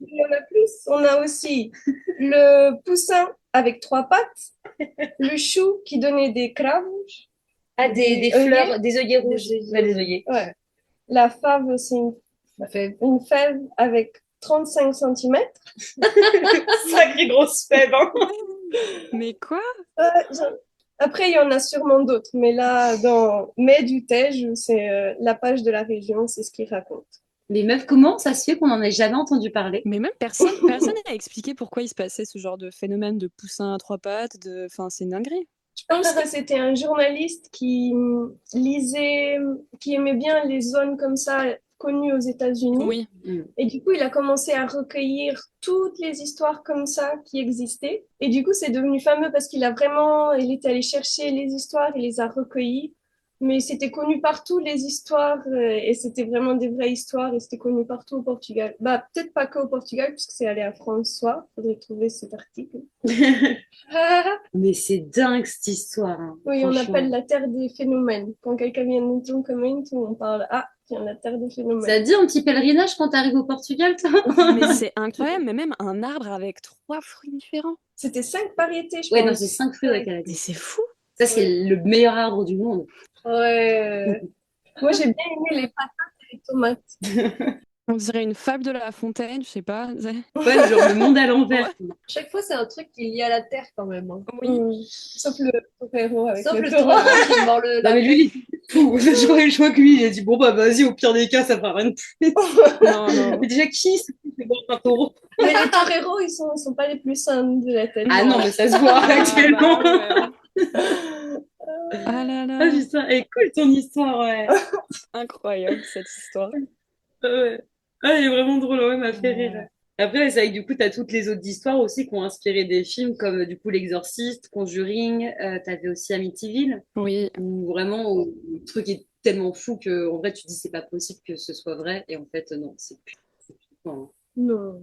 Il y en a plus. On a aussi le poussin avec 3 pattes, le chou qui donnait des craves, Ah, des œillets. fleurs, des œillets rouges. œillets. Ouais, des œillets. Ouais. La fave, c'est Ça fait. une fève avec 35 cm. Sacrée grosse fève. Hein. Mais quoi? Après, il y en a sûrement d'autres, mais là, dans Mai du Tejo, c'est la page de la région, c'est ce qu'il raconte. Mais meuf, comment ça se fait qu'on n'en ait jamais entendu parler? Mais même personne n'a expliqué pourquoi il se passait ce genre de phénomène de poussin à 3 pattes. Enfin, c'est une dinguerie. Je pense que c'était un journaliste qui lisait, qui aimait bien les zones comme ça, connues aux États-Unis. Oui. Et du coup, il a commencé à recueillir toutes les histoires comme ça qui existaient. Et du coup, c'est devenu fameux parce il était allé chercher les histoires, il les a recueillies. Mais c'était connu partout, les histoires, et c'était vraiment des vraies histoires, et c'était connu partout au Portugal. Bah, peut-être pas que au Portugal, puisque c'est allé à François. Faudrait trouver cet article. Mais c'est dingue cette histoire. Hein, Oui, on franchement. appelle la terre des phénomènes. Quand quelqu'un vient de nous commenter, on parle, tiens, la terre des Ça phénomènes. te dit un petit pèlerinage quand t'arrives au Portugal, toi? Mais c'est incroyable. Mais même un arbre avec 3 fruits différents. C'était 5 variétés, je Ouais, non, pense. c'est 5 fruits qu'elle a Mais dit. c'est fou. Ça, c'est le meilleur arbre du monde. Ouais. Moi, j'ai bien aimé les patates et les tomates. On dirait une fable de La Fontaine, je sais pas. Ouais, genre le monde à l'envers. Chaque fois, c'est un truc qui est lié à la terre quand même. Hein. Oui. Sauf le torero avec Sauf le le taureau. taureau qui mord le. Non, mais lui, il est fou. Je vois que lui, il a dit, bon, bah, vas-y, au pire des cas, ça fera rien de plus. Non, non. Mais déjà, qui c'est bon, un taureau? Mais les toreros, ils sont pas les plus sains de la tête. Ah non, mais ça se voit actuellement. bah ouais. Ah là là. Ah, putain, elle est cool ton histoire, ouais. Incroyable cette histoire. Ouais. Ah, elle est vraiment drôle, ouais, m'a fait rire. Après, c'est vrai que du coup, tu as toutes les autres histoires aussi qui ont inspiré des films comme du coup L'Exorciste, Conjuring, tu avais aussi Amityville, Oui. où vraiment le truc est tellement fou que en vrai tu dis c'est pas possible que ce soit vrai et en fait non, c'est plus non. Non.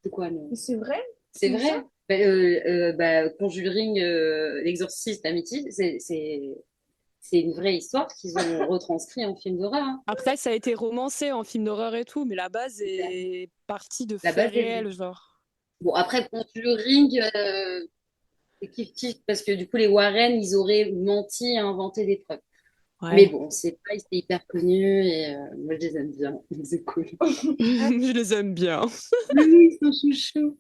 C'est quoi non? Mais c'est vrai? C'est Où ça? vrai. Conjuring, L'Exorciste, Amityville, c'est une vraie histoire qu'ils ont retranscrit en film d'horreur. Hein. Après, ça a été romancé en film d'horreur et tout, mais la base est partie de La faits base est vraie. réels, genre. Bon après Conjuring, c'est kiff parce que du coup les Warren ils auraient menti et inventé des preuves. Mais Ouais. bon, c'est pas c'est hyper connu et moi je les aime bien, c'est cool. Je les aime bien. Oui, ils sont chouchous.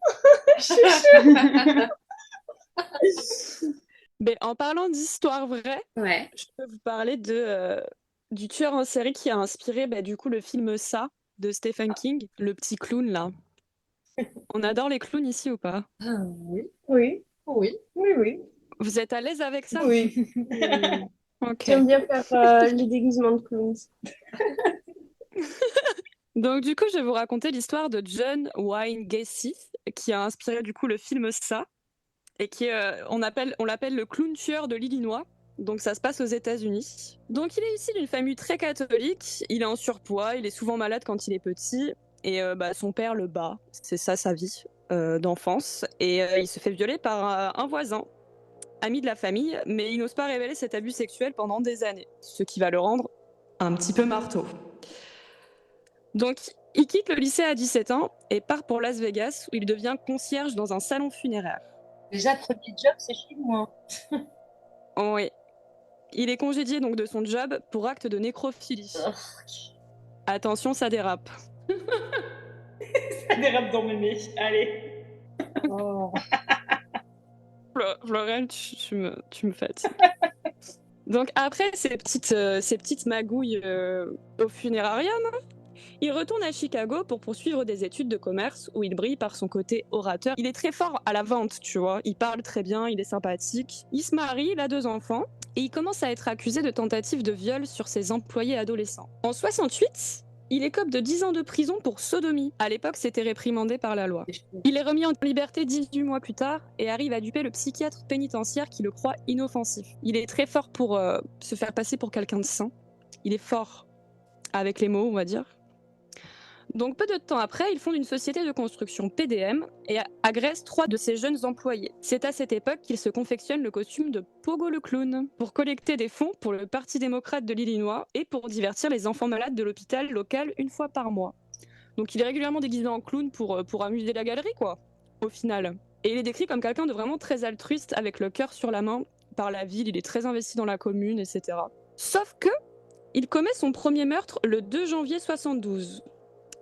Mais en parlant d'histoire vraie, Ouais. je peux vous parler du tueur en série qui a inspiré du coup le film Ça de Stephen King, le petit clown là. On adore les clowns ici ou pas? Ah, oui, Oui, oui. oui, oui. Vous êtes à l'aise avec ça? Oui. Ok. J'aime bien faire les déguisements de clowns. Donc du coup, je vais vous raconter l'histoire de John Wayne Gacy, qui a inspiré du coup le film Ça, et qui on l'appelle le clown tueur de l'Illinois. Donc ça se passe aux États-Unis. Donc il est issu d'une famille très catholique, il est en surpoids, il est souvent malade quand il est petit, et son père le bat, c'est ça sa vie d'enfance, et il se fait violer par un voisin, ami de la famille, mais il n'ose pas révéler cet abus sexuel pendant des années, ce qui va le rendre un petit peu marteau. Donc, il quitte le lycée à 17 ans et part pour Las Vegas où il devient concierge dans un salon funéraire. Déjà, premier job, c'est chez moi. Oui. Il est congédié donc de son job pour acte de nécrophilie. Attention, ça dérape. Ça dérape dans mes nez. Allez. Oh. Florent, tu me fatigues. Donc après ces petites magouilles au funérarium, il retourne à Chicago pour poursuivre des études de commerce où il brille par son côté orateur. Il est très fort à la vente, tu vois. Il parle très bien, il est sympathique. Il se marie, il a 2 enfants et il commence à être accusé de tentative de viol sur ses employés adolescents. En 68, il écope de 10 ans de prison pour sodomie. À l'époque, c'était réprimandé par la loi. Il est remis en liberté 18 mois plus tard et arrive à duper le psychiatre pénitentiaire qui le croit inoffensif. Il est très fort pour se faire passer pour quelqu'un de sain. Il est fort avec les mots, on va dire. Donc peu de temps après, ils fondent une société de construction PDM et agressent 3 de ses jeunes employés. C'est à cette époque qu'ils se confectionnent le costume de Pogo le clown pour collecter des fonds pour le Parti démocrate de l'Illinois et pour divertir les enfants malades de l'hôpital local une fois par mois. Donc il est régulièrement déguisé en clown pour amuser la galerie, quoi, au final. Et il est décrit comme quelqu'un de vraiment très altruiste, avec le cœur sur la main par la ville, il est très investi dans la commune, etc. Sauf que il commet son premier meurtre le 2 janvier 72.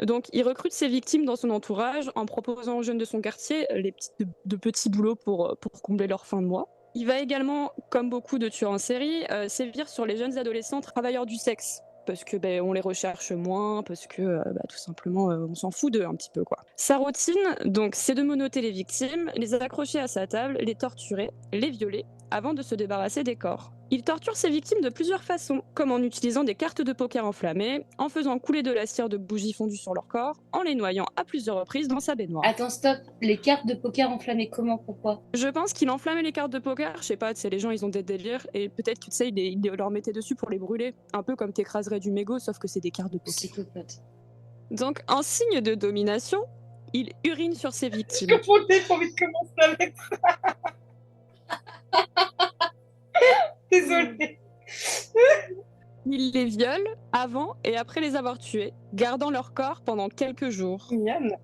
Donc, il recrute ses victimes dans son entourage en proposant aux jeunes de son quartier de petits boulots pour combler leur fin de mois. Il va également, comme beaucoup de tueurs en série, sévir sur les jeunes adolescents travailleurs du sexe. Parce que on les recherche moins, parce que tout simplement on s'en fout d'eux un petit peu, quoi. Sa routine, donc, c'est de menotter les victimes, les accrocher à sa table, les torturer, les violer, avant de se débarrasser des corps. Il torture ses victimes de plusieurs façons, comme en utilisant des cartes de poker enflammées, en faisant couler de la cire de bougies fondues sur leur corps, en les noyant à plusieurs reprises dans sa baignoire. Attends, stop. Les cartes de poker enflammées, comment, pourquoi? Je pense qu'il enflammait les cartes de poker, je sais pas, tu sais, les gens ils ont des délires, et peut-être que tu sais, il leur mettait dessus pour les brûler, un peu comme t'écraserais du mégot, sauf que c'est des cartes de poker. Psychopathe. Donc, en signe de domination, il urine sur ses victimes. Je comprends que t'as envie de commencer avec ça. Désolée. Il les viole avant et après les avoir tués, gardant leur corps pendant quelques jours. Mignonne.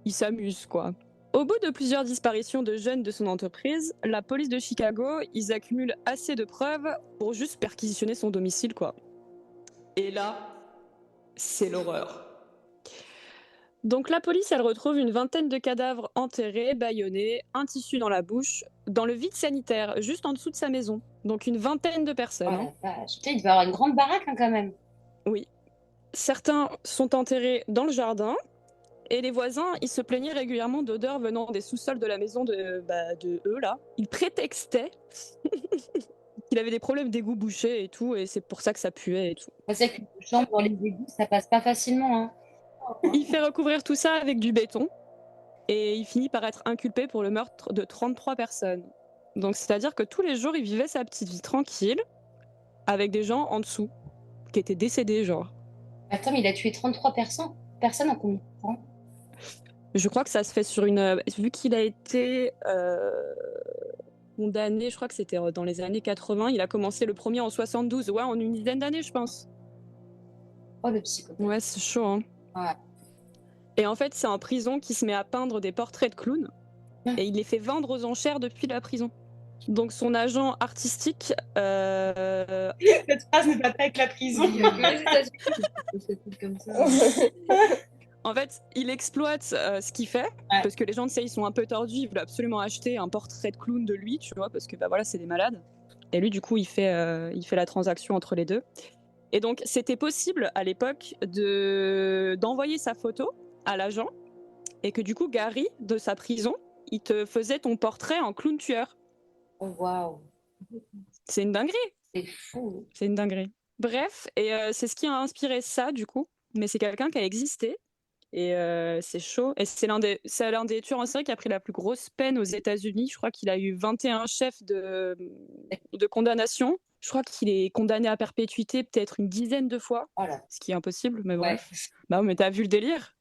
Il s'amuse, quoi. Au bout de plusieurs disparitions de jeunes de son entreprise, la police de Chicago, ils accumulent assez de preuves pour juste perquisitionner son domicile, quoi. Et là, c'est l'horreur. Donc la police, elle retrouve une vingtaine de cadavres enterrés, bâillonnés, un tissu dans la bouche, dans le vide sanitaire, juste en dessous de sa maison. Donc une vingtaine de personnes. Oh la vache. Putain, il devait avoir une grande baraque quand même. Oui. Certains sont enterrés dans le jardin, et les voisins, ils se plaignaient régulièrement d'odeurs venant des sous-sols de la maison de eux, là. Ils prétextaient qu'il avait des problèmes d'égout bouchés et tout, et c'est pour ça que ça puait et tout. C'est qu'une chambre dans les égouts, ça passe pas facilement. Hein. Il fait recouvrir tout ça avec du béton, et il finit par être inculpé pour le meurtre de 33 personnes. Donc c'est-à-dire que tous les jours, il vivait sa petite vie tranquille avec des gens en dessous qui étaient décédés, genre. Attends, mais il a tué 33 personnes en combien de temps? Je crois que ça se fait sur une... Vu qu'il a été condamné, je crois que c'était dans les années 80, il a commencé le premier en 72, ouais, en une dizaine d'années, je pense. Oh, le psychopathe. Ouais, c'est chaud, hein. Ouais. Et en fait, c'est en prison qu'il se met à peindre des portraits de clowns, et il les fait vendre aux enchères depuis la prison. Donc son agent artistique... Cette phrase ne va pas avec la prison. Il y a que les États-Unis qui font des trucs comme ça. En fait, il exploite ce qu'il fait, parce que les gens, tu sais, ils sont un peu tordus, ils veulent absolument acheter un portrait de clown de lui, tu vois, parce que bah voilà, c'est des malades. Et lui, du coup, il fait la transaction entre les deux. Et donc, c'était possible à l'époque d'envoyer sa photo à l'agent, et que du coup, Gary, de sa prison, il te faisait ton portrait en clown tueur. Oh, waouh. C'est une dinguerie. C'est fou. C'est une dinguerie. Bref, et c'est ce qui a inspiré ça, du coup. Mais c'est quelqu'un qui a existé. Et c'est chaud. Et c'est l'un des tueurs en série qui a pris la plus grosse peine aux États-Unis. Je crois qu'il a eu 21 chefs de condamnation. Je crois qu'il est condamné à perpétuité peut-être une dizaine de fois. Voilà. Ce qui est impossible, mais bref. Ouais. Bah, mais t'as vu le délire?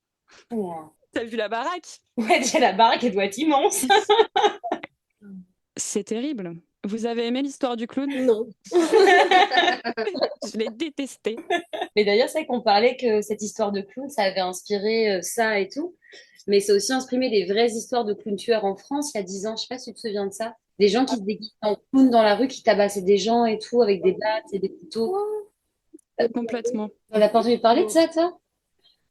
Ouais. T'as vu la baraque? Ouais, déjà la baraque, elle doit être immense. C'est terrible. Vous avez aimé l'histoire du clown? Non. Je l'ai détesté. Mais d'ailleurs, c'est vrai qu'on parlait que cette histoire de clown, ça avait inspiré ça et tout. Mais c'est aussi inspiré des vraies histoires de clowns tueurs en France il y a 10 ans. Je sais pas si tu te souviens de ça. Des gens qui se déguisent en clown dans la rue, qui tabassaient des gens et tout, avec des battes et des couteaux. Complètement. On n'a pas entendu parler de ça, toi?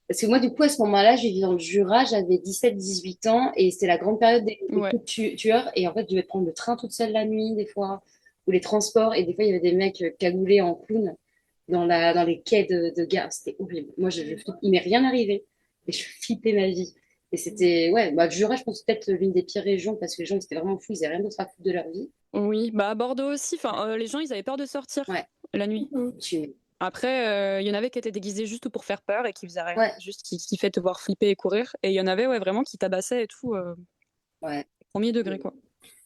Parce que moi, du coup, à ce moment-là, je vivais dans le Jura, j'avais 17-18 ans et c'était la grande période des Ouais. clowns tueurs. Et en fait, je devais prendre le train toute seule la nuit, des fois, ou les transports. Et des fois, il y avait des mecs cagoulés en clown dans les quais de gare. C'était horrible. Moi, il m'est rien arrivé. Et je flippais ma vie. Et c'était, ouais, bah, le Jura, je pense peut-être l'une des pires régions parce que les gens, ils étaient vraiment fous, ils n'avaient rien d'autre à foutre de leur vie. Oui, bah à Bordeaux aussi. Enfin, les gens, ils avaient peur de sortir Ouais. la nuit. Tu- Après, il y en avait qui étaient déguisés juste pour faire peur et qui faisaient rien, Ouais. juste qui fait te voir flipper et courir. Et il y en avait, ouais, vraiment qui tabassaient et tout, Ouais. premier degré, quoi.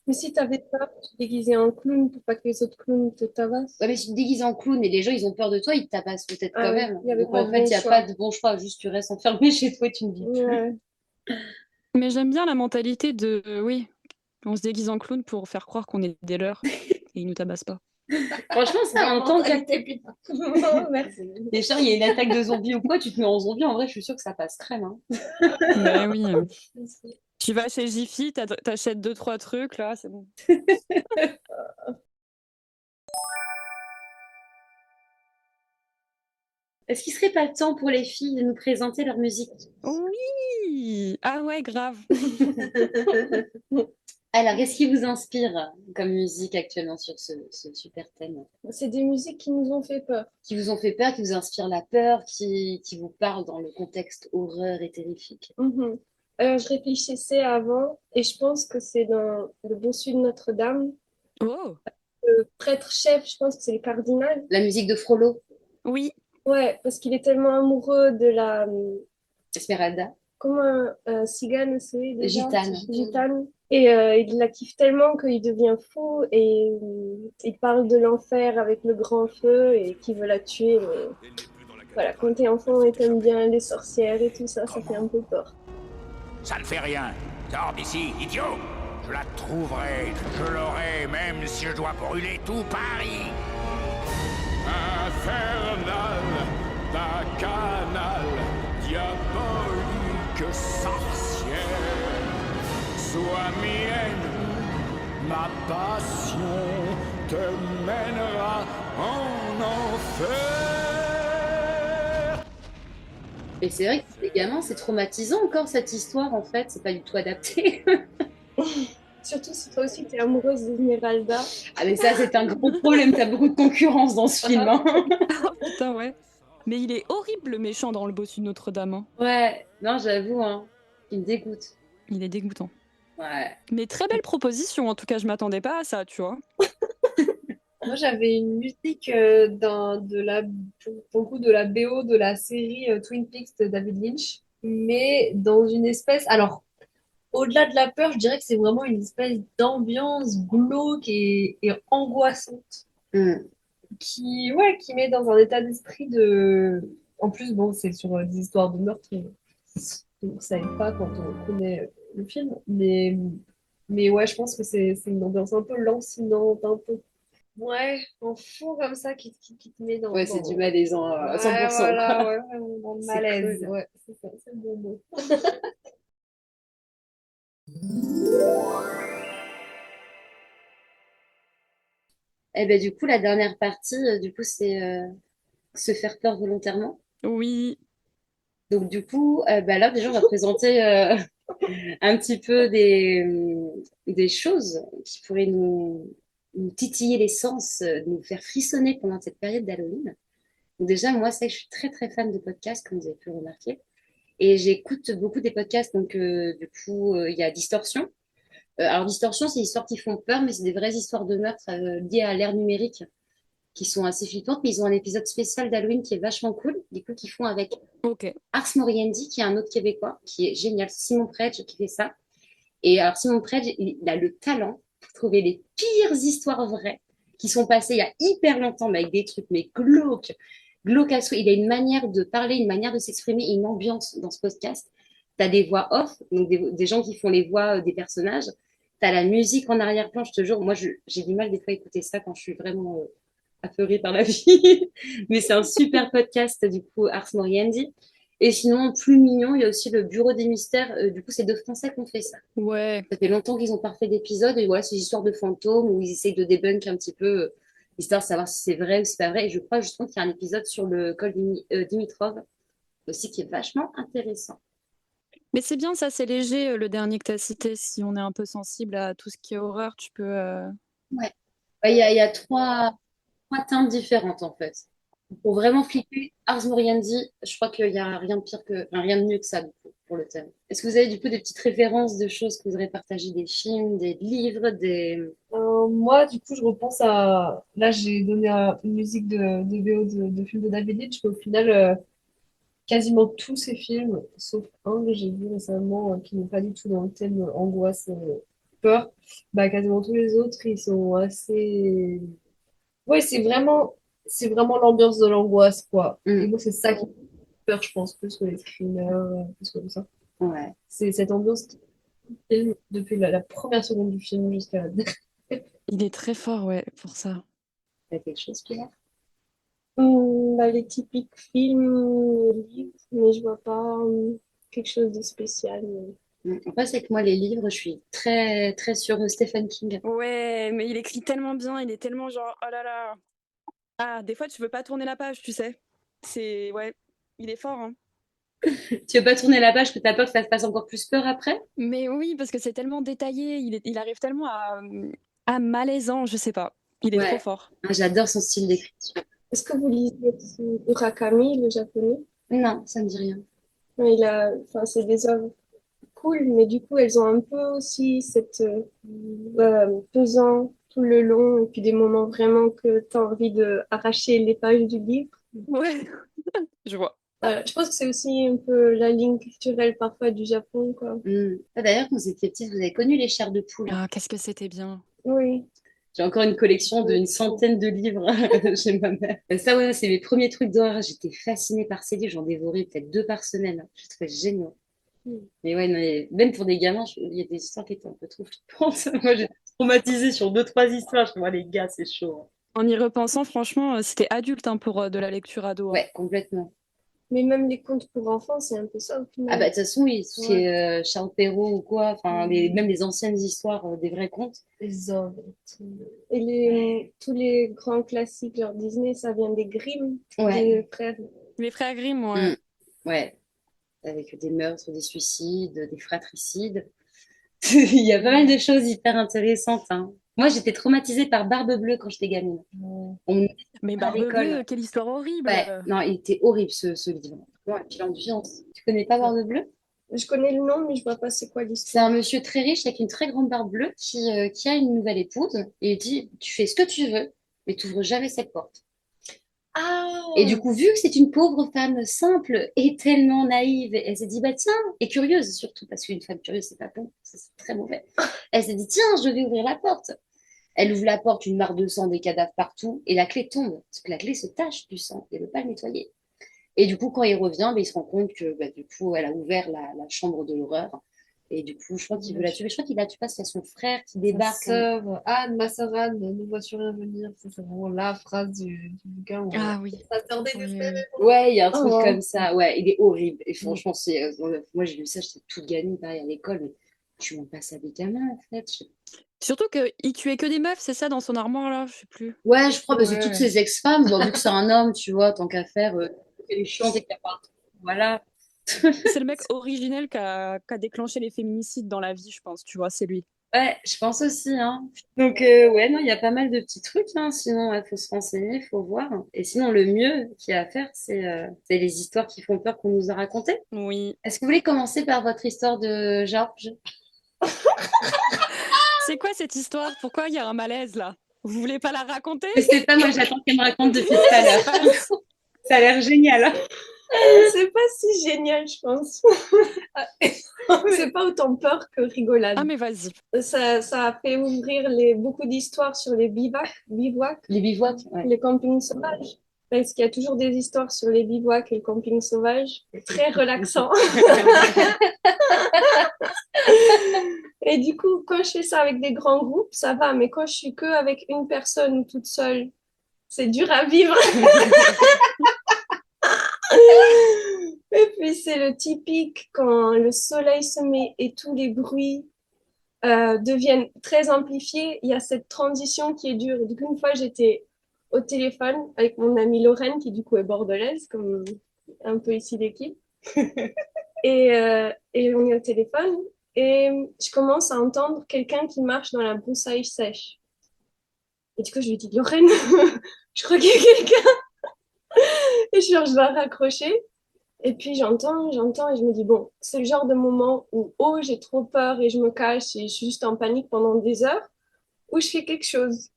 Mais si t'avais peur, tu te déguisais en clown pour pas que les autres clowns te tabassent. Ouais, mais si tu te déguises en clown et les gens, ils ont peur de toi, ils te tabassent peut-être Ah quand oui, même. il y avait Donc, pas en de fait, bon il n'y a choix. pas de bon choix. Juste, tu restes enfermé chez toi et tu ne vis plus. Ouais. Mais j'aime bien la mentalité de, oui, on se déguise en clown pour faire croire qu'on est des leurs et ils nous tabassent pas. Franchement, ça, en tant que... Merci. Déjà, il y a une attaque de zombies ou quoi, tu te mets en zombie, en vrai, je suis sûre que ça passe crème. Hein. Mais oui. Tu vas chez Jiffy, t'achètes 2-3 trucs, là, c'est bon. Est-ce qu'il serait pas temps pour les filles de nous présenter leur musique? Oui! Ah ouais, grave. Alors, qu'est-ce qui vous inspire comme musique actuellement sur ce super thème? C'est des musiques qui nous ont fait peur. Qui vous ont fait peur, qui vous inspirent la peur, qui vous parlent dans le contexte horreur et terrifique? Mhm. Alors, je réfléchissais avant et je pense que c'est dans le bossu de Notre-Dame. Oh! Le prêtre-chef, je pense que c'est le cardinal. La musique de Frollo, Oui. Ouais, parce qu'il est tellement amoureux de la... Esmeralda. Comment cigane, c'est déjà? Gitane. Gitane. Et il la kiffe tellement qu'il devient fou et il parle de l'enfer avec le grand feu et qu'il veut la tuer. Mais voilà, quand t'es enfant et t'aimes bien les sorcières et tout ça, ça fait un peu peur. Ça ne fait rien. Sors d'ici, idiot. Je la trouverai, je l'aurai, même si je dois brûler tout Paris. Infernal, bacchanal, diabolique sorcière, sois mienne, ma passion te mènera en enfer. Et c'est vrai que pour les gamins, c'est traumatisant encore cette histoire, en fait. C'est pas du tout adapté. Surtout si toi aussi t'es amoureuse d'Esmeralda. Ah, mais ça, c'est un gros problème. T'as beaucoup de concurrence dans ce film. Hein. Putain, ouais. Mais il est horrible, le méchant dans le bossu de Notre-Dame. Hein. Ouais, non, j'avoue, hein. Il me dégoûte. Il est dégoûtant. Ouais. Mais très belle proposition, en tout cas, je m'attendais pas à ça, tu vois. Moi, j'avais une musique pour le coup, de la BO de la série Twin Peaks de David Lynch, mais dans une espèce. Alors, au-delà de la peur, je dirais que c'est vraiment une espèce d'ambiance glauque et angoissante Mm. qui met dans un état d'esprit de. En plus, bon, c'est sur des histoires de meurtre, donc ça aide pas quand on connaît le film, mais ouais, je pense que c'est une ambiance un peu lancinante, un peu. Ouais, en fond comme ça qui te met Ouais, c'est du malaisant à 100%, voilà, quoi. ouais, vraiment dans le C'est malaise. cool. Ouais, c'est ça, c'est le bon mot. Et ben, du coup, la dernière partie, du coup, c'est se faire peur volontairement. Oui. Donc, du coup, bah, là, déjà, on va présenter un petit peu des choses qui pourraient nous titiller les sens, nous faire frissonner pendant cette période d'Halloween. Donc, déjà, moi, c'est que je suis très, très fan de podcasts, comme vous avez pu le remarquer. Et j'écoute beaucoup des podcasts. Donc, du coup, il y a Distorsion. Alors, Distorsion, c'est des histoires qui font peur, mais c'est des vraies histoires de meurtre liées à l'ère numérique qui sont assez flippantes. Mais ils ont un épisode spécial d'Halloween qui est vachement cool, du coup, qu'ils font avec Ok. Ars Moriendi, qui est un autre Québécois, qui est génial. Simon Predge qui fait ça. Et alors, Simon Predge, il a le talent pour trouver les pires histoires vraies qui sont passées il y a hyper longtemps, mais avec des trucs, mais glauques, glauques à souhait. Il a une manière de parler, une manière de s'exprimer, une ambiance dans ce podcast. Tu as des voix off, donc des gens qui font les voix des personnages. Tu as la musique en arrière-plan, je te jure. Moi, j'ai du mal des fois à écouter ça quand je suis vraiment apeurée par la vie. Mais c'est un super podcast, du coup, Ars Moriendi. Et sinon, plus mignon, il y a aussi le Bureau des mystères. Du coup, c'est deux Français qui ont fait ça. Ouais. Ça fait longtemps qu'ils ont pas fait d'épisode. Et voilà, c'est une histoire de fantômes où ils essayent de débunk un petit peu, histoire de savoir si c'est vrai ou si c'est pas vrai. Et je crois justement qu'il y a un épisode sur le col Dimitrov aussi qui est vachement intéressant. Mais c'est bien, ça, c'est léger, le dernier que tu as cité. Si on est un peu sensible à tout ce qui est horreur, tu peux. Ouais. Ouais, il y a trois teintes différentes en fait. Pour vraiment flipper, Ars Moriendi, je crois qu'il n'y a rien de pire enfin, rien de mieux que ça du coup, pour le thème. Est-ce que vous avez du coup des petites références de choses que vous aurez partagées, des films, des livres, des... Moi, du coup, je repense à. Là, j'ai donné une musique de VO de film de David Lynch, mais au final, quasiment tous ces films, sauf un que j'ai vu récemment, qui n'est pas du tout dans le thème angoisse, peur, bah, quasiment tous les autres, ils sont assez. Ouais, c'est vraiment l'ambiance de l'angoisse, quoi. Et Mm. moi, c'est ça qui me fait peur, je pense, plus que les screamers, plus que ça. Ouais. C'est cette ambiance qui me filme depuis la première seconde du film jusqu'à la dernière. Il est très fort, ouais, pour ça. T'as quelque chose, Pierre? Bah, les typiques films, livres, mais je vois pas quelque chose de spécial. En fait, c'est que moi, les livres, je suis très, très sur Stephen King. Ouais, mais il écrit tellement bien, il est tellement genre, oh là là. Ah, des fois, tu veux pas tourner la page, tu sais. C'est, ouais, il est fort, hein. Tu veux pas tourner la page que t'as peur que ça te fasse encore plus peur après? Mais oui, parce que c'est tellement détaillé, il arrive tellement à malaisant, je sais pas. Il est trop Ouais. fort. Ah, j'adore son style d'écriture. Est-ce que vous lisez aussi Murakami, le japonais? Non, ça me dit rien. Ouais, enfin, c'est des œuvres cool, mais du coup, elles ont un peu aussi cette pesant tout le long, et puis des moments vraiment que tu as envie de arracher les pages du livre. Ouais, je vois. Je pense que c'est aussi un peu la ligne culturelle parfois du Japon, quoi. Ah, d'ailleurs, quand vous étiez petite, vous avez connu les chairs de poule. Ah, qu'est-ce que c'était bien. Oui. J'ai encore une collection d'une centaine de livres chez ma mère. Ça, ouais, c'est mes premiers trucs d'horreur. J'étais fascinée par ces livres. J'en dévorais peut-être 2 par semaine. Je trouvais génial. Mais ouais, non, même pour des gamins, il y a des histoires qui étaient un peu trop flippantes. Moi, j'ai traumatisée sur 2, 3 histoires. Je me dis, les gars, c'est chaud, hein. En y repensant, franchement, c'était adulte hein, pour de la lecture ado, hein. Ouais, complètement. Mais même les contes pour enfants, c'est un peu ça au Ah final. bah de toute façon, oui, c'est Charles Perrault ou quoi, enfin, même les anciennes histoires des vrais contes. Les hommes. Et tous les grands classiques, genre Disney, ça vient des Grimm, Ouais. des frères. Les frères Grimm, ouais. Ouais, avec des meurtres, des suicides, des fratricides. Il y a pas mal de choses hyper intéressantes, hein. Moi, j'étais traumatisée par Barbe Bleue quand j'étais gamine. On me Mais à Barbe l'école. Bleue, quelle histoire horrible. Ouais, non, il était horrible ce livre. Ouais, et puis l'ambiance. Tu connais pas Barbe Bleue? Je connais le nom, mais je vois pas c'est quoi C'est l'histoire. un monsieur très riche avec une très grande barbe bleue qui a une nouvelle épouse et il dit, tu fais ce que tu veux, mais tu n'ouvres jamais cette porte. Ah! Et du coup, vu que c'est une pauvre femme simple et tellement naïve, elle s'est dit, bah tiens, et curieuse surtout, parce qu'une femme curieuse, c'est pas bon, ça, c'est très mauvais. Elle s'est dit, tiens, je vais ouvrir la porte. Elle ouvre la porte, une mare de sang, des cadavres partout, et la clé tombe, parce que la clé se tache du sang, et ne veut pas le nettoyer. Et du coup, quand il revient, bah, il se rend compte que bah, du coup, elle a ouvert la chambre de l'horreur. Et du coup, je crois qu'il veut la tuer. Mais je crois qu'il la tue pas, c'est son frère qui Sa débarque. sœur, Anne, ma sœur Anne, ne vois-tu rien venir? Ça, c'est vraiment la phrase du bouquin où Ah oui. sa sœur Oui, oui, désespérée. oui. Ouais, il y a un truc Oh. comme ça. Ouais, il est horrible. Et franchement, moi, j'ai lu ça, j'étais toute gamine, pareil, à l'école. Mais tu m'en passes à des gamins, en fait. Surtout qu'il tuait que des meufs, c'est ça, dans son armoire, là? Je sais plus. Ouais, je crois, parce que Ouais. toutes ces ex-femmes, bon, vu que c'est un homme, tu vois, tant qu'à faire, elle est chiante et qu'il n'y a pas. Voilà. C'est le mec originel qui a déclenché les féminicides dans la vie, je pense, tu vois, c'est lui. Ouais, je pense aussi, hein. Donc, ouais, non, il y a pas mal de petits trucs, hein. Sinon, il faut se renseigner, il faut voir. Et sinon, le mieux qu'il y a à faire, c'est les histoires qui font peur qu'on nous a racontées. Oui. Est-ce que vous voulez commencer par votre histoire de Georges? C'est quoi cette histoire? Pourquoi il y a un malaise, là? Vous voulez pas la raconter? Je sais pas, moi, j'attends qu'elle me raconte depuis tout à l'heure. Ça a l'air génial, hein. C'est pas si génial, je pense. C'est pas autant peur que rigolade. Ah, mais vas-y. Ça a fait ouvrir beaucoup d'histoires sur les bivouacs, Les bivouacs, ouais. les campings sauvages. Parce qu'il y a toujours des histoires sur les bivouacs et le camping sauvage. Très relaxant. Et du coup, quand je fais ça avec des grands groupes, ça va. Mais quand je suis que avec une personne ou toute seule, c'est dur à vivre. Et puis c'est le typique quand le soleil se met et tous les bruits deviennent très amplifiés. Il y a cette transition qui est dure. Et du coup, une fois, j'étais au téléphone avec mon amie Lorraine, qui du coup est bordelaise, comme un peu ici l'équipe. Et on est au téléphone et je commence à entendre quelqu'un qui marche dans la broussaille sèche. Et du coup, je lui dis, Lorraine, je crois qu'il y a quelqu'un. Et je dois raccrocher. Et puis j'entends et je me dis, bon, c'est le genre de moment où j'ai trop peur et je me cache et je suis juste en panique pendant des heures, ou je fais quelque chose.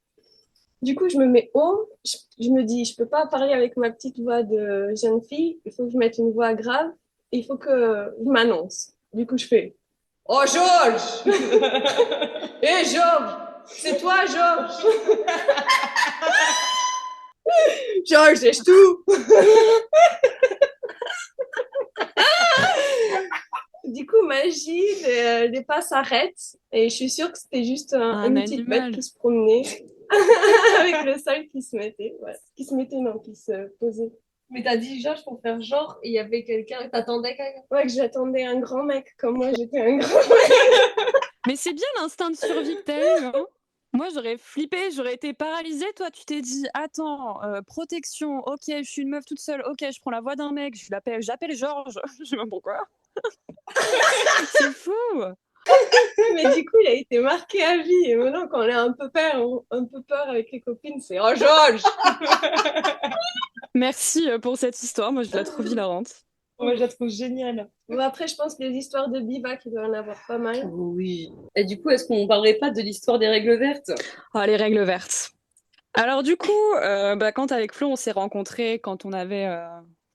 Du coup, je me mets haut, je me dis, je peux pas parler avec ma petite voix de jeune fille, il faut que je mette une voix grave, il faut que je m'annonce. Du coup, je fais, oh Georges! Hé Georges! C'est toi Georges! Georges, c'est tout! Du coup, magie, les pas s'arrêtent et je suis sûre que c'était juste une petite bête qui se promenait avec le sol qui se mettait, qui se posait. Mais t'as dit Georges pour faire genre, et il y avait quelqu'un, t'attendais quelqu'un? Ouais, que j'attendais un grand mec, comme moi j'étais un grand mec. Mais c'est bien l'instinct de survie que t'as eu, hein. Moi, j'aurais flippé, j'aurais été paralysée. Toi, tu t'es dit, attends, protection, ok, je suis une meuf toute seule, ok, je prends la voix d'un mec, j'appelle Georges. Je sais même pourquoi. C'est fou. Mais du coup, il a été marqué à vie. Et maintenant, quand on a un peu peur avec les copines, c'est oh Georges. Merci pour cette histoire. Moi, je la trouve hilarante. Moi, je la trouve géniale. Bon, après, je pense que les histoires de bivouac, il doit y en avoir pas mal. Oui. Et du coup, est-ce qu'on parlerait pas de l'histoire des règles vertes? Ah, les règles vertes. Alors du coup, quand avec Flo, on s'est rencontrés quand on avait...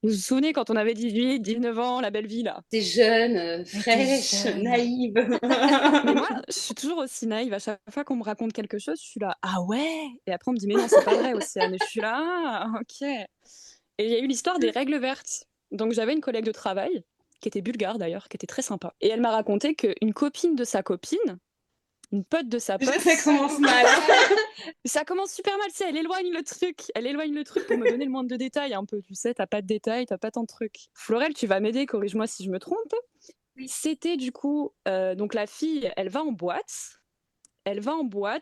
Vous vous souvenez quand on avait 18, 19 ans, la belle vie, là? T'es jeune, fraîche, naïve. Mais moi, je suis toujours aussi naïve. À chaque fois qu'on me raconte quelque chose, je suis là, ah ouais. Et après, on me dit, mais non, c'est pas vrai, Océane. Et je suis là, ah, ok. Et il y a eu l'histoire des règles vertes. Donc j'avais une collègue de travail, qui était bulgare d'ailleurs, qui était très sympa. Et elle m'a raconté qu'une copine de sa copine, une pote de sa pote... Ça commence mal. Ça commence super mal, tu sais, elle éloigne le truc pour me donner le moindre de détails un peu, tu sais, t'as pas de détails, t'as pas tant de trucs. Florelle, tu vas m'aider, corrige-moi si je me trompe. Oui. C'était du coup, donc la fille, elle va en boîte,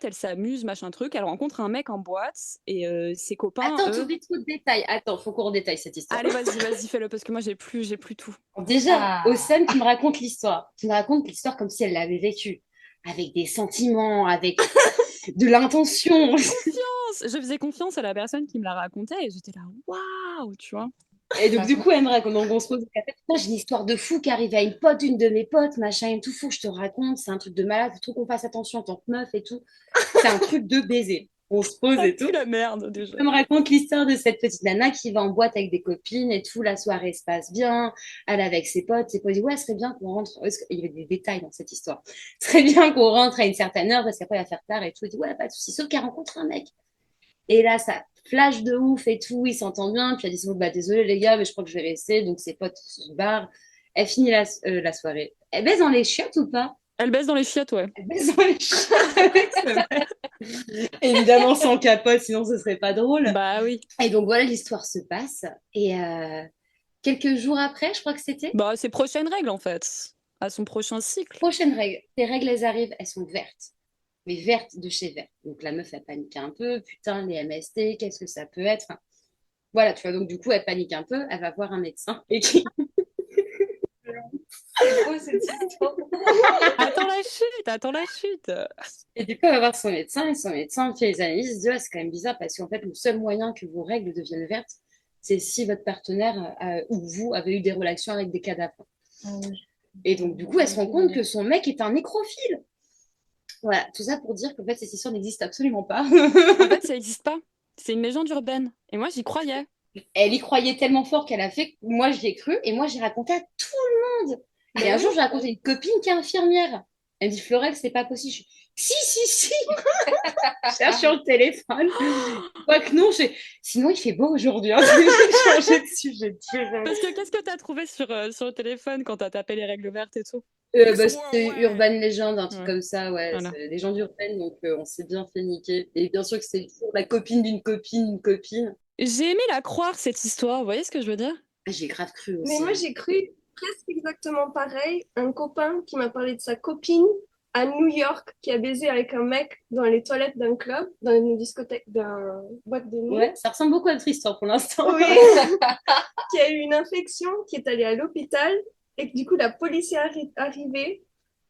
elle s'amuse, machin truc, elle rencontre un mec en boîte et ses copains, Attends, t'oublies trop de détails. Attends, faut qu'on redétaille cette histoire. Allez, vas-y, fais-le, parce que moi j'ai plus tout. Déjà, Océane qui me raconte l'histoire. Qui me raconte l'histoire comme si elle l'avait vécue. Avec des sentiments, avec de l'intention. Je faisais confiance à la personne qui me la racontait et j'étais là, waouh, tu vois. Et donc, du coup, elle me raconte, donc on se pose au café. Putain, j'ai une histoire de fou qui arrive à une de mes potes, machin et tout. Faut que je te raconte. C'est un truc de malade. Faut trop qu'on fasse attention en tant que meuf et tout. C'est un truc de baiser. on se pose et tout. pue la merde déjà. Elle me raconte l'histoire de cette petite nana qui va en boîte avec des copines et tout. La soirée se passe bien. Elle est avec ses potes. Ses potes disent, ouais, ce serait bien qu'on rentre. Il y avait des détails dans cette histoire. Ce serait bien qu'on rentre à une certaine heure parce qu'après, il va faire tard et tout. Elle dit, ouais, pas de soucis. Sauf qu'elle rencontre un mec. Et là, ça flash de ouf et tout. Ils s'entendent bien. Puis elle dit, bah, désolé les gars, mais je crois que je vais rester. Donc ses potes se barrent. Elle finit la soirée. Elle baise dans les chiottes ou pas? Elle baisse dans les chiottes, ouais. Elle baise dans les chiottes avec ce mec. Évidemment sans capote, sinon ce serait pas drôle. Bah oui. Et donc voilà, l'histoire se passe. Et quelques jours après, je crois que c'était. Bah, c'est prochaine règle en fait. À son prochain cycle. Prochaine règle. Tes règles, elles arrivent, elles sont vertes. Mais vertes de chez vert. Donc la meuf, elle panique un peu. Putain, les MST, qu'est-ce que ça peut être? Enfin, voilà, tu vois. Donc du coup, elle panique un peu. Elle va voir un médecin. Et qui. C'est beau cette histoire. Attends la chute. Et du coup, elle va voir son médecin. Et son médecin fait les analyses. Il se dit, ouais, c'est quand même bizarre parce qu'en fait, le seul moyen que vos règles deviennent vertes, c'est si votre partenaire ou vous avez eu des relations avec des cadavres. Et donc, du coup, elle se rend compte que son mec est un nécrophile. Voilà, tout ça pour dire qu'en fait, cette histoire n'existe absolument pas. En fait, ça n'existe pas. C'est une légende urbaine. Et moi, j'y croyais. Elle y croyait tellement fort qu'elle a fait que moi, j'y ai cru. Et moi, j'ai raconté à tout le monde. Et un jour, j'ai raconté à une copine qui est infirmière. Elle me dit, Florelle, c'est pas possible. Je dis, si. Je cherche sur le téléphone. Quoique non, sinon, il fait beau aujourd'hui. Hein. J'ai changé de sujet direct. Parce que qu'est-ce que t'as trouvé sur le téléphone quand t'as tapé les règles vertes et tout? C'était Urban Legend, un truc comme ça, ouais. Voilà. C'est légende urbaine, donc on s'est bien fait niquer. Et bien sûr que c'est toujours la copine d'une copine, une copine. J'ai aimé la croire, cette histoire. Vous voyez ce que je veux dire? J'ai grave cru aussi. Mais moi, j'ai cru presque exactement pareil. Un copain qui m'a parlé de sa copine à New York qui a baisé avec un mec dans les toilettes d'un club, dans une discothèque, d'un boîte de nuit. Ouais, ça ressemble beaucoup à notre histoire pour l'instant. Oui. Qui a eu une infection, qui est allé à l'hôpital et que du coup, la police est arrivée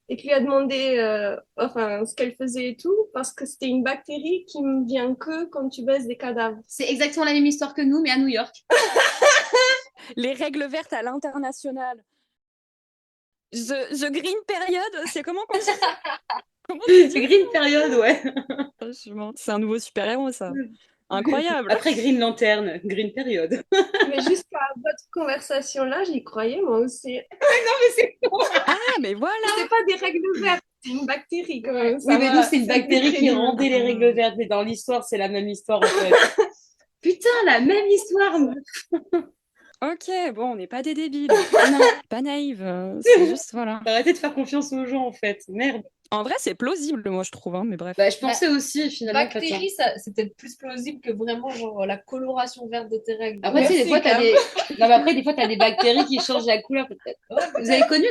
et qui lui a demandé ce qu'elle faisait et tout, parce que c'était une bactérie qui ne vient que quand tu baises des cadavres. C'est exactement la même histoire que nous, mais à New York. Les règles vertes à l'international. The Green Period, c'est comment qu'on dit? Comment tu dis? C'est Green Period, ouais. Franchement, c'est un nouveau super-héros, ça. Incroyable. Après Green Lantern, Green Period. Mais jusqu'à votre conversation-là, j'y croyais moi aussi. Non, mais c'est quoi? Ah, mais voilà. C'est pas des règles vertes, c'est une bactérie quand même. Oui, mais nous, c'est une bactérie qui rendait les règles vertes. Mais dans l'histoire, c'est la même histoire, en fait. Putain, la même histoire. Ok, bon, on n'est pas des débiles. Non, pas naïve. C'est juste, voilà. Arrêtez de faire confiance aux gens, en fait. Merde. En vrai, c'est plausible, moi, je trouve, hein, mais bref. Bah, je pensais aussi, finalement. Bactérie, c'est peut-être plus plausible que vraiment genre la coloration verte de tes règles. Après, tu sais, des fois, t'as des... Non, mais après, des fois, t'as des bactéries qui changent la couleur, peut-être. Vous avez connu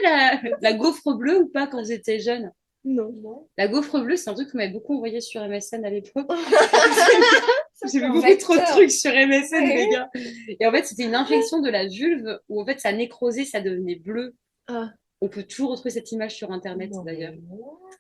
la gaufre bleue ou pas quand vous étiez jeune? Non. La gaufre bleue, c'est un truc qu'on m'avait beaucoup envoyé sur MSN à l'époque. J'ai vu beaucoup trop de trucs sur MSN, les gars. Et en fait, c'était une infection de la vulve où en fait, ça nécrosait, ça devenait bleu. Ah. On peut toujours retrouver cette image sur Internet, d'ailleurs.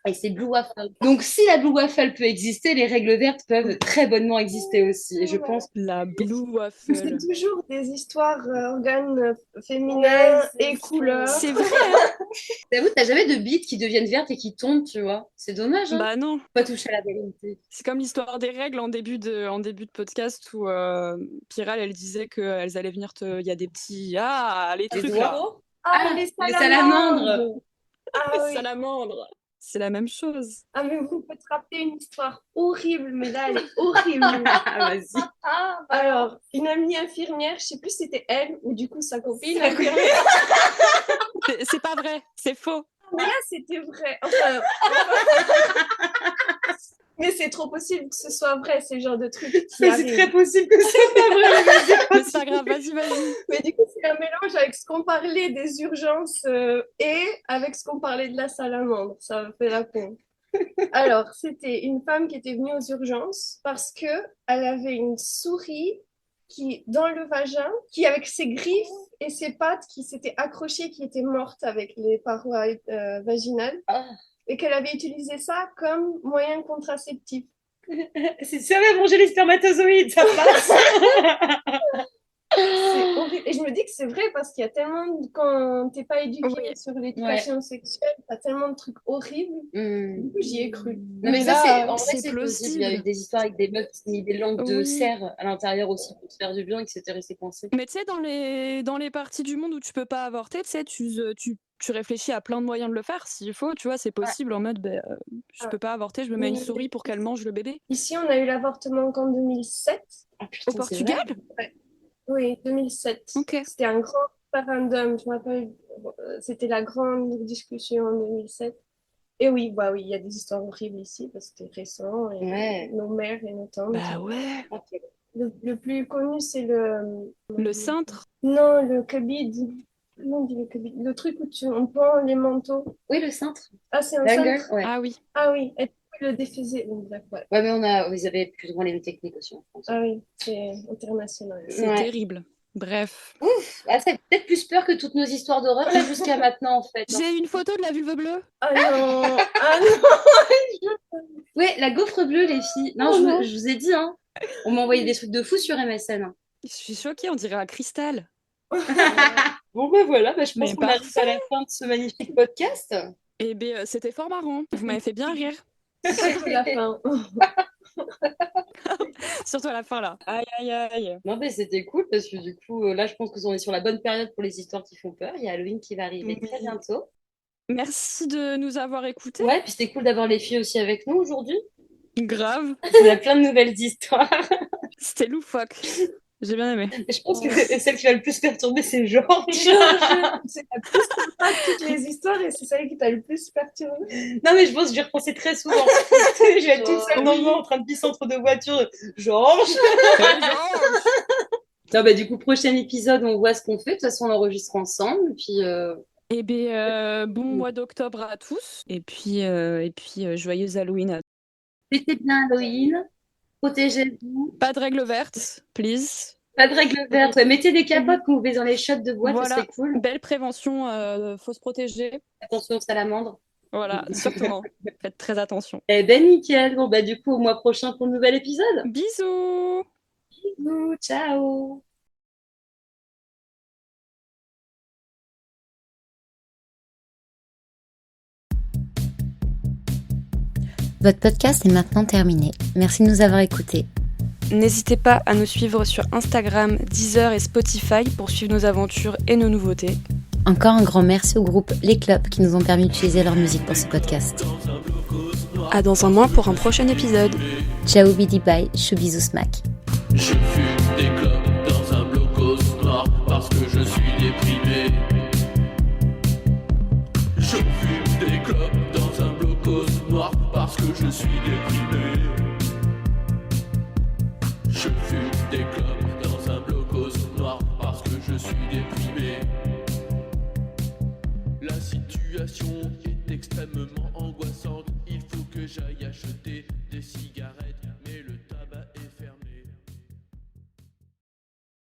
Et c'est Blue Waffle. Donc, si la Blue Waffle peut exister, les règles vertes peuvent très bonnement exister aussi. Et je pense... La Blue Waffle. C'est toujours des histoires organes féminins et couleurs. C'est vrai, hein. T'avoue, t'as jamais de bites qui deviennent vertes et qui tombent, tu vois. C'est dommage, hein. Bah non. Faut pas toucher à la vérité. C'est comme l'histoire des règles en début de podcast où Piral, elle disait qu'elles allaient venir te... Il y a des petits... Ah, les trucs là. doigts. Ah, les salamandres. Ah oui. Salamandres. C'est la même chose. Ah, mais vous pouvez te rappeler une histoire horrible, mais là, elle est horrible. Vas-y. Alors, une amie infirmière, je sais plus si c'était elle ou du coup sa copine infirmière. C'est pas vrai, c'est faux. Mais là, c'était vrai. Enfin... Mais c'est trop possible que ce soit vrai, ce genre de truc qui Mais arrive. c'est très possible que ce soit pas vrai. Mais c'est pas grave, vas-y. Mais du coup, c'est un mélange avec ce qu'on parlait des urgences et avec ce qu'on parlait de la salamandre. Ça me fait la peine. Alors, c'était une femme qui était venue aux urgences parce que elle avait une souris qui, dans le vagin, qui avec ses griffes et ses pattes qui s'étaient accrochées, qui était morte avec les parois vaginales. Et qu'elle avait utilisé ça comme moyen contraceptif. Si tu savais manger les spermatozoïdes, ça passe. C'est horrible. Et je me dis que c'est vrai parce qu'il y a tellement, quand t'es pas éduqué Oui. sur l'éducation sexuelle, t'as tellement de trucs horribles. Hmm. Du coup, j'y ai cru. Non, mais ça, là, c'est, en vrai, c'est c'est possible. Il y a eu plausible. des histoires avec des meufs qui ont mis des langues de Oui. cerf à l'intérieur aussi pour se faire du bien et qui s'étaient restés coincés. Mais tu sais, dans les parties du monde où tu peux pas avorter, tu sais, tu réfléchis à plein de moyens de le faire. S'il faut, tu vois, c'est possible en mode, je peux pas avorter, je me mets une souris pour qu'elle mange le bébé. Ici, on a eu l'avortement qu'en 2007. Ah Au putain, c'est Portugal? vrai. Oui, 2007. Ok. C'était un grand référendum. Je me rappelle, c'était la grande discussion en 2007. Et oui, bah oui, il y a des histoires horribles ici parce que c'était récent. Et Ouais. nos mères et nos tantes. Bah ouais. Ok. Le plus connu, c'est Le cintre. Non, le cabide. Comment on dit le cabide? Le truc où on pend les manteaux. Oui, le cintre. Ah, c'est un Banger, cintre? ouais. Ah oui. Ah oui, et tu peux le défaiser. Bon, bref, ouais. Ouais, mais ils avaient plus ou moins les mêmes techniques aussi en France. Ah oui, c'est international. C'est Ouais. terrible. Bref. Ouf, ah, ça fait peut-être plus peur que toutes nos histoires d'horreur là jusqu'à maintenant en fait. J'ai une photo de la vulve bleue. Ah non, ah non. Ouais, la gaufre bleue, les filles. Non, Oh je, non. je vous ai dit, hein. On m'a envoyé des trucs de fou sur MSN. Je suis choquée, on dirait un cristal. Bon, ben voilà, je pense Mais qu'on arrive à la fin de ce magnifique podcast. Eh bien, c'était fort marrant. Vous m'avez fait bien rire. Surtout la fin. Surtout à la fin, là. Aïe, aïe, aïe. Non, mais c'était cool parce que du coup, là, je pense qu'on est sur la bonne période pour les histoires qui font peur. Il y a Halloween qui va arriver très Oui. bientôt. Merci de nous avoir écoutés. Ouais, puis c'était cool d'avoir les filles aussi avec nous aujourd'hui. Grave. On a plein de nouvelles histoires. C'était loufoque. J'ai bien aimé. Et je pense que celle qui va le plus perturber, c'est Georges. C'est la plus sympa de toutes les histoires et c'est celle qui t'a le plus perturbé. Non, mais je pense que j'y repensais très souvent. Je vais être toute seule dans le noir en train de pisser entre deux voitures. Georges. Non, bah, du coup, prochain épisode, on voit ce qu'on fait. De toute façon, on enregistre ensemble. Puis, Eh bien, bon mois d'octobre à tous. Et puis, joyeux Halloween. fêtez bien Halloween. Protégez-vous. Pas de règles vertes, please. Pas de règles vertes. Ouais, mettez des capotes qu'on vous met dans les shots de boîte, Voilà. ça serait cool. Belle prévention, faut se protéger. Attention aux salamandres. Voilà, surtout. Faites très attention. Eh ben, nickel. Bon, bah, du coup, au mois prochain pour le nouvel épisode. Bisous. Bisous, ciao. Votre podcast est maintenant terminé. Merci de nous avoir écoutés. N'hésitez pas à nous suivre sur Instagram, Deezer et Spotify pour suivre nos aventures et nos nouveautés. Encore un grand merci au groupe Les Clubs qui nous ont permis d'utiliser leur musique pour ce podcast. À dans un mois pour un prochain épisode. Ciao bidi bye, chou bisous smack. Je fume des clopes dans un blocos noir parce que je suis déprimé. Je fume des clopes dans un blocos noir parce que je suis déprimé. Je fume des clopes dans un blocos noir parce que je suis déprimé. La situation est extrêmement angoissante, il faut que j'aille acheter